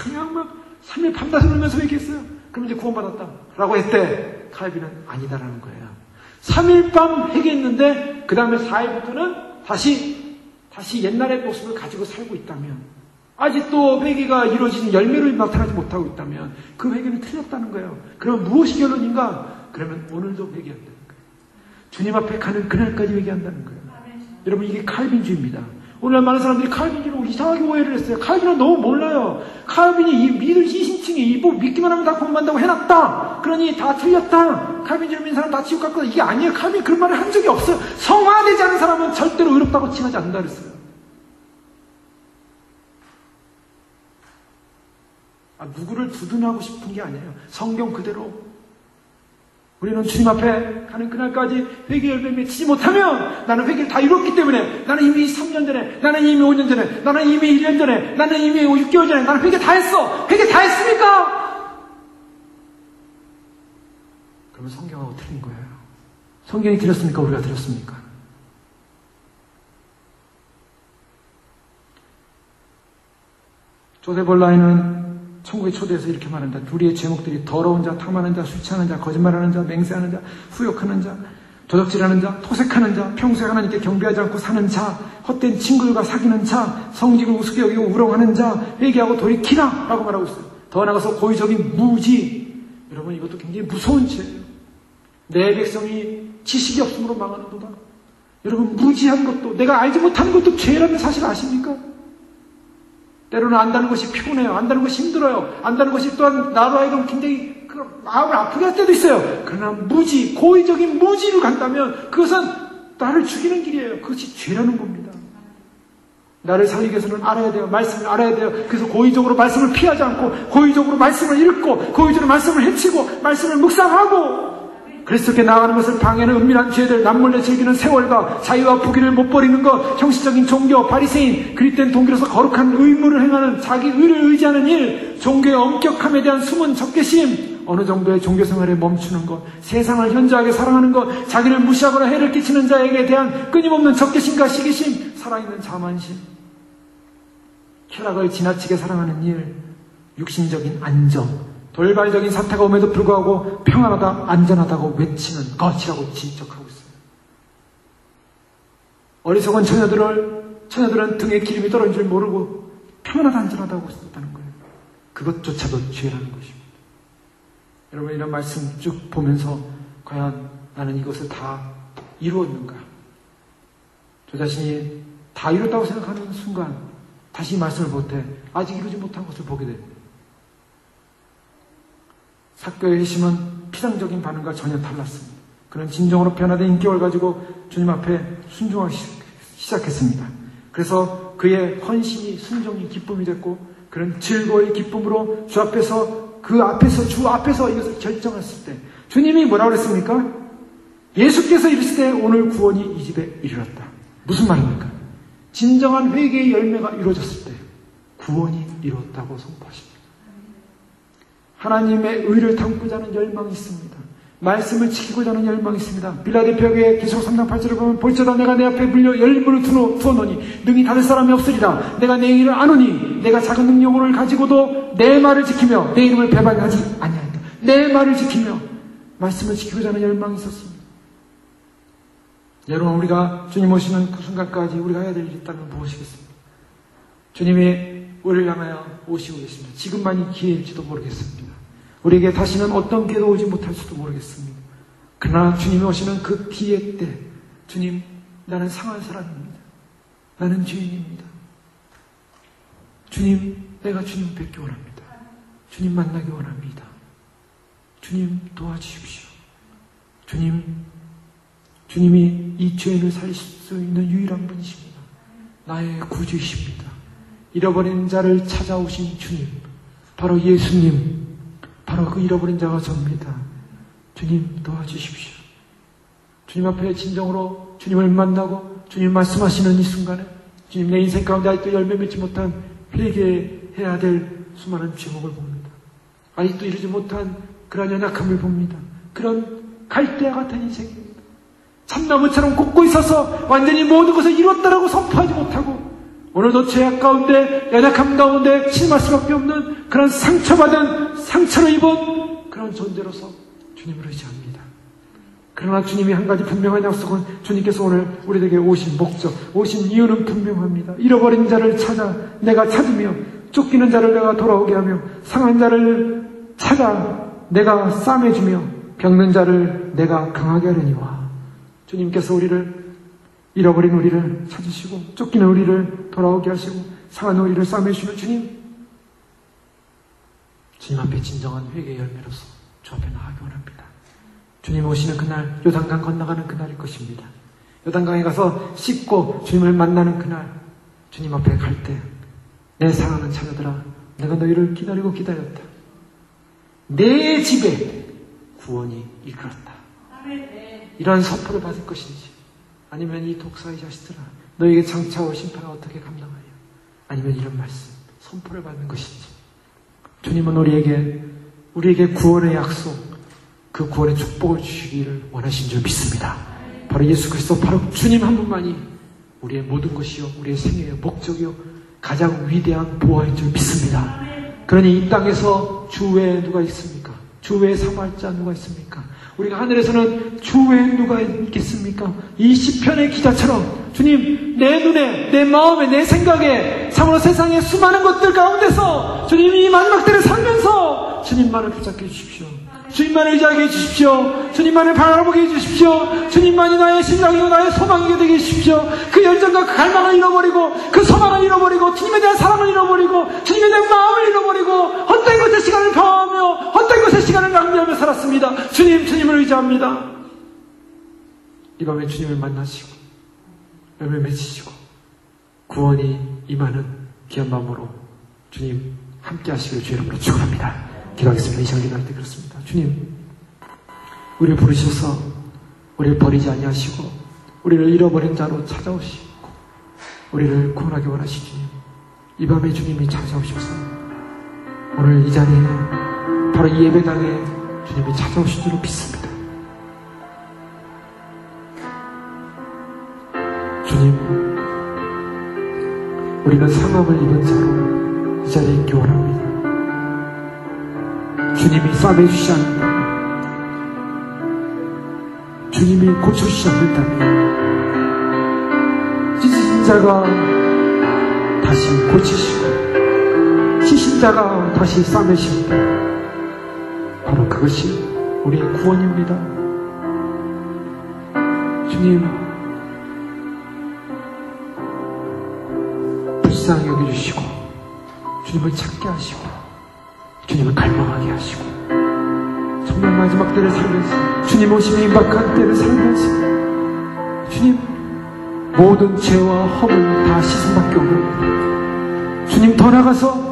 [SPEAKER 1] 그냥 막 3일 밤낮을 울면서 회개했어요. 그럼 이제 구원받았다 라고 했대. 칼빈은 아니다라는 거예요. 3일 밤 회개했는데 그 다음에 4일부터는 다시 옛날의 모습을 가지고 살고 있다면, 아직도 회개가 이루어지는 열매로 나타나지 못하고 있다면 그 회개는 틀렸다는 거예요. 그러면 무엇이 결론인가? 그러면 오늘도 회개한다는 거예요. 주님 앞에 가는 그날까지 회개한다는 거예요. 여러분, 이게 칼빈주의입니다. 오늘날 많은 사람들이 칼빈주의로 이상하게 오해를 했어요. 칼빈은 너무 몰라요. 칼빈이 이 믿을 이신층이 뭐 믿기만 하면 다 구원받는다고 해놨다. 그러니 다 틀렸다. 칼빈주의 믿는 사람 다 지옥 갈 거다. 이게 아니에요. 칼빈이 그런 말을 한 적이 없어요. 성화되지 않은 사람은 절대로 의롭다고 칭하지 않는다 그랬어요. 누구를 두둔하고 싶은 게 아니에요. 성경 그대로 우리는 주님 앞에 가는 그날까지 회개 열매 맺히지 못하면, 나는 회개를 다 이뤘기 때문에, 나는 이미 3년 전에, 나는 이미 5년 전에, 나는 이미 1년 전에, 나는 이미 6개월 전에, 나는 회개 다 했어. 회개 다 했습니까? 그러면 성경하고 틀린 거예요. 성경이 틀렸습니까? 우리가 틀렸습니까? 조셉 온라인은 천국의 초대에서 이렇게 말한다. 우리의 제목들이 더러운 자, 탐하는 자, 술 취하는 자, 거짓말하는 자, 맹세하는 자, 후욕하는 자, 도적질하는 자, 토색하는 자, 평소에 하나님께 경배하지 않고 사는 자, 헛된 친구들과 사귀는 자, 성직을 우습게 여기고 우롱하는 자, 회개하고 돌이키라 라고 말하고 있어요. 더 나아가서 고의적인 무지. 여러분, 이것도 굉장히 무서운 죄예요. 내 백성이 지식이 없음으로 망하는도다. 여러분, 무지한 것도, 내가 알지 못하는 것도 죄라는 사실 아십니까? 때로는 안다는 것이 피곤해요. 안다는 것이 힘들어요. 안다는 것이 또한 나로 하여금 굉장히 마음을 아프게 할 때도 있어요. 그러나 무지, 고의적인 무지로 간다면 그것은 나를 죽이는 길이에요. 그것이 죄라는 겁니다. 나를 살리기 위해서는 알아야 돼요. 말씀을 알아야 돼요. 그래서 고의적으로 말씀을 피하지 않고, 고의적으로 말씀을 읽고, 고의적으로 말씀을 해치고, 말씀을 묵상하고, 그리스도께 나아가는 것을 방해하는 은밀한 죄들, 남몰래 즐기는 세월과 자유와 부귀를 못 버리는 것, 형식적인 종교, 바리새인, 그릇된 동기로서 거룩한 의무를 행하는, 자기 의를 의지하는 일, 종교의 엄격함에 대한 숨은 적개심, 어느 정도의 종교 생활에 멈추는 것, 세상을 현저하게 사랑하는 것, 자기를 무시하거나 해를 끼치는 자에게 대한 끊임없는 적개심과 시기심, 살아있는 자만심, 쾌락을 지나치게 사랑하는 일, 육신적인 안정, 돌발적인 사태가 옴에도 불구하고 평안하다, 안전하다고 외치는 것이라고 지적하고 있어요. 어리석은 처녀들은 등에 기름이 떨어진 줄 모르고 평안하다, 안전하다고 썼다는 거예요. 그것조차도 죄라는 것입니다. 여러분, 이런 말씀 쭉 보면서 과연 나는 이것을 다 이루었는가? 저 자신이 다 이뤘다고 생각하는 순간 다시 이 말씀을 볼 때 아직 이루지 못한 것을 보게 됩니다. 삭개오의 회심은 피상적인 반응과 전혀 달랐습니다. 그는 진정으로 변화된 인격을 가지고 주님 앞에 순종하기 시작했습니다. 그래서 그의 헌신이 순종이 기쁨이 됐고, 그는 즐거움의 기쁨으로 주 앞에서 그 앞에서, 주 앞에서 이것을 결정했을 때 주님이 뭐라고 그랬습니까? 예수께서 이르실 때 오늘 구원이 이 집에 이르렀다. 무슨 말입니까? 진정한 회개의 열매가 이루어졌을 때 구원이 이루었다고 선포하십니다. 하나님의 의를 담고자 하는 열망이 있습니다. 말씀을 지키고자 하는 열망이 있습니다. 빌라델피아교회 계시록 3장 8절을 보면 볼지어다 내가 내 앞에 열문을 두어놓으니 능히 닫을 사람이 없으리라. 내가 내 일을 아노니 내가 작은 능력을 가지고도 내 말을 지키며 내 이름을 배반하지 아니하였다. 내 말을 지키며 말씀을 지키고자 하는 열망이 있었습니다. 여러분, 우리가 주님 오시는 그 순간까지 우리가 해야 될 일이 있다면 무엇이겠습니까? 주님이 우리를 향하여 오시고 계십니다. 지금만이 기회일지도 모르겠습니다. 우리에게 다시는 어떤 기회도 오지 못할지도 모르겠습니다. 그러나 주님이 오시는 그 기회 때 주님, 나는 상한 사람입니다. 나는 죄인입니다. 주님, 내가 주님 뵙기 원합니다. 주님 만나기 원합니다. 주님 도와주십시오. 주님이 이 죄인을 살릴 수 있는 유일한 분이십니다. 나의 구주이십니다. 잃어버린 자를 찾아오신 주님, 바로 예수님, 바로 그 잃어버린 자가 접니다. 주님 도와주십시오. 주님 앞에 진정으로 주님을 만나고 주님 말씀하시는 이 순간에 주님, 내 인생 가운데 아직도 열매 맺지 못한 회개해야 될 수많은 제목을 봅니다. 아직도 이루지 못한 그런 연약함을 봅니다. 그런 갈대와 같은 인생입니다. 참나무처럼 꽂고 있어서 완전히 모든 것을 이뤘다라고 선포하지 못하고 오늘도 죄악 가운데, 연약함 가운데 침할 수밖에 없는 그런 상처를 입은 그런 존재로서 주님을 의지합니다. 그러나 주님이 한 가지 분명한 약속은, 주님께서 오늘 우리에게 오신 목적, 오신 이유는 분명합니다. 잃어버린 자를 찾아 내가 찾으며, 쫓기는 자를 내가 돌아오게 하며, 상한 자를 찾아 내가 싸매주며, 병든 자를 내가 강하게 하려니와. 주님께서 잃어버린 우리를 찾으시고, 쫓기는 우리를 돌아오게 하시고, 상한 우리를 싸매주시는 주님 앞에 진정한 회개의 열매로서 주 앞에 나아가기 원합니다. 주님 오시는 그날, 요단강 건너가는 그날일 것입니다. 요단강에 가서 씻고 주님을 만나는 그날, 주님 앞에 갈 때, 내 사랑하는 자녀들아, 내가 너희를 기다리고 기다렸다. 내 집에 구원이 이끌었다. 이러한 선포를 받을 것인지, 아니면 이 독사의 자식들아, 너에게 장차 올 심판을 어떻게 감당하여, 아니면 이런 말씀, 선포를 받는 것인지. 주님은 우리에게 구원의 약속, 그 구원의 축복을 주시기를 원하신 줄 믿습니다. 바로 예수 그리스도, 바로 주님 한 분만이 우리의 모든 것이요, 우리의 생애의 목적이요, 가장 위대한 보화인 줄 믿습니다. 그러니 이 땅에서 주 외에 누가 있습니까? 주 외에 삼할 자 누가 있습니까? 우리가 하늘에서는 주 외에 누가 있겠습니까? 이 시편의 기자처럼 주님, 내 눈에, 내 마음에, 내 생각에, 참으로 세상의 수많은 것들 가운데서 주님이 이 마지막 때를 살면서 주님만을 붙잡게 해주십시오. 주님만을 의지하게 해주십시오. 주님만을 바라보게 해주십시오. 주님만이 나의 신랑이고 나의 소망이게 되게 해주십시오. 그 열정과 그 갈망을 잃어버리고, 그 소망을 잃어버리고, 주님에 대한 사랑을 잃어버리고, 주님에 대한 마음을 잃어버리고, 헛된 것에 시간을 방황하며 헛된 것에 시간을 낭비하며 살았습니다. 주님을 의지합니다. 이 밤에 주님을 만나시고 열매 맺으시고 구원이 임하는 귀한 마음으로 주님 함께 하시길 주의 이름으로 축원합니다. 기도하겠습니다. 이 시간 기도할 때 그렇습니다. 주님, 우리를 부르셔서 우리를 버리지 아니하시고 우리를 잃어버린 자로 찾아오시고 우리를 구원하기 원하시니 주님, 이 밤에 주님이 찾아오셔서 오늘 이 자리에, 바로 이 예배당에 주님이 찾아오신 줄로 믿습니다. 주님, 우리는 상함을 입은 자로 이 자리에 있기 원합니다. 주님이 싸매주시지 않는다면, 주님이 고쳐주시지 않는다면, 찢어진 자가 다시 고치시고 치신 자가 다시 싸매신다. 바로 그것이 우리의 구원입니다. 주님, 불쌍히 여겨주시고 주님을 찾게 하시고 주님을 갈망하게 하시고 정말 마지막 때를 살면서, 주님 오심에 임박한 때를 살면서 주님, 모든 죄와 허물 다 씻음밖에 없습니다. 주님, 더 나아가서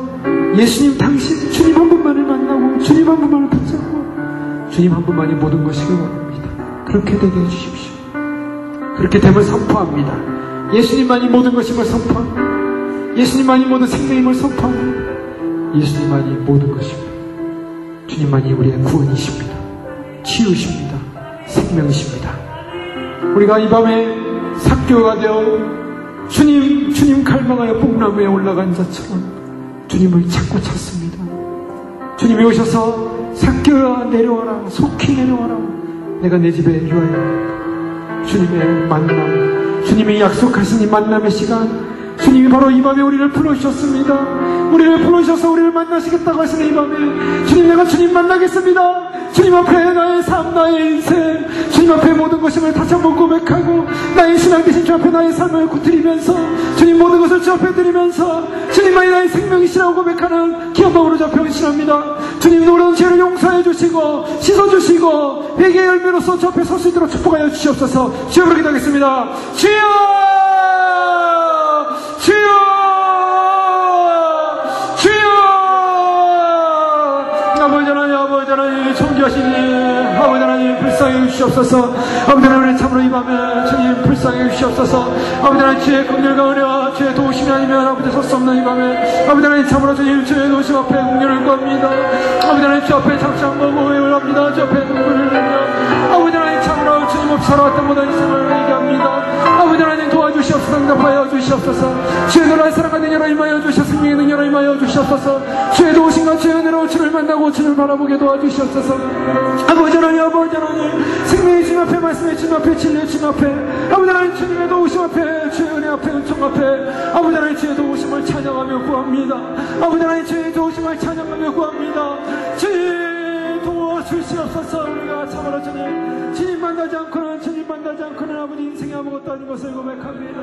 [SPEAKER 1] 예수님 당신 주님 한 분만을 만나고 주님 한 분만을 붙잡고 주님 한 분만이 모든 것이길 원합니다. 그렇게 되게 해주십시오. 그렇게 됨을 선포합니다. 예수님만이 모든 것임을 선포합니다. 예수님만이 모든 생명임을 선포합니다. 예수님만이 모든 것입니다. 주님만이 우리의 구원이십니다. 치유십니다. 생명이십니다. 우리가 이 밤에 삭개오가 되어 주님 갈망하여 뽕나무에 올라간 자처럼 주님을 찾고 찾습니다. 주님이 오셔서 삭개오야 내려와라, 속히 내려와라, 내가 내 집에 유하여. 주님의 만남, 주님이 약속하신 이 만남의 시간, 주님이 바로 이 밤에 우리를 불러주셨습니다. 우리를 불러주셔서 우리를 만나시겠다고 하시는 이 밤에 주님, 내가 주님 만나겠습니다. 주님 앞에 나의 삶, 나의 인생, 주님 앞에 모든 것임을 다시 한번 고백하고 나의 신앙 대신 주 앞에 나의 삶을 구드리면서 주님 모든 것을 주 앞에 드리면서 주님만이 나의 생명이시라고 고백하는 기업방으로 잡혀 있습니다. 주님 모든 죄를 용서해 주시고 씻어주시고 회개의 열매로서 주 앞에 설 수 있도록 축복하여 주시옵소서. 주여 그렇게 기도하겠습니다. 주여! 주여! 주여! 아버지 하나님 청지하시니 아버지 하나님 불쌍히 주시옵소서. 아버지 하나님 참으로 이 밤에 주님 불쌍히 주시옵소서. 아버지 하나님 주의 긍휼과 은혜와 주의 도우심이 아니면 아버지 설 수 없는 이 밤에 아버지 하나님 참으로 주님 주의 도우심 앞에 긍휼을 구합니다. 아버지 하나님 주 앞에 잠시 한번 고백을 합니다. 주 앞에 눈물을 흘리며 아버지 하나님 참으로 주님 없이 살아왔던 모든 인생을 회개합니다. 아버지 하나님 도와주시옵소서. 응답하여 주시옵소서. 주의 노란 사랑하는 여러 임하여 주시옵소서. 생명의 능력을 임하여 주시옵소서. 주의 도우심과 주의 은혜로 주를 만나고 주를 바라보게 도와주시옵소서. 아버지 하나님 생명의 주님 앞에, 말씀의 주님 앞에, 진리의 주님 앞에, 아버지 하나님 주님의 도우심 앞에, 주의 은혜 앞에, 은총 앞에 아버지 하나님 주의 도우심을 찬양하며 구합니다. 아버지 하나님 주의 도우심을 찬양하며 구합니다. 주님 도와주시옵소서. 우리가 참으로 주님 만나지 않고는 아버지 인생이 아무것도 아닌 것을 고백합니다.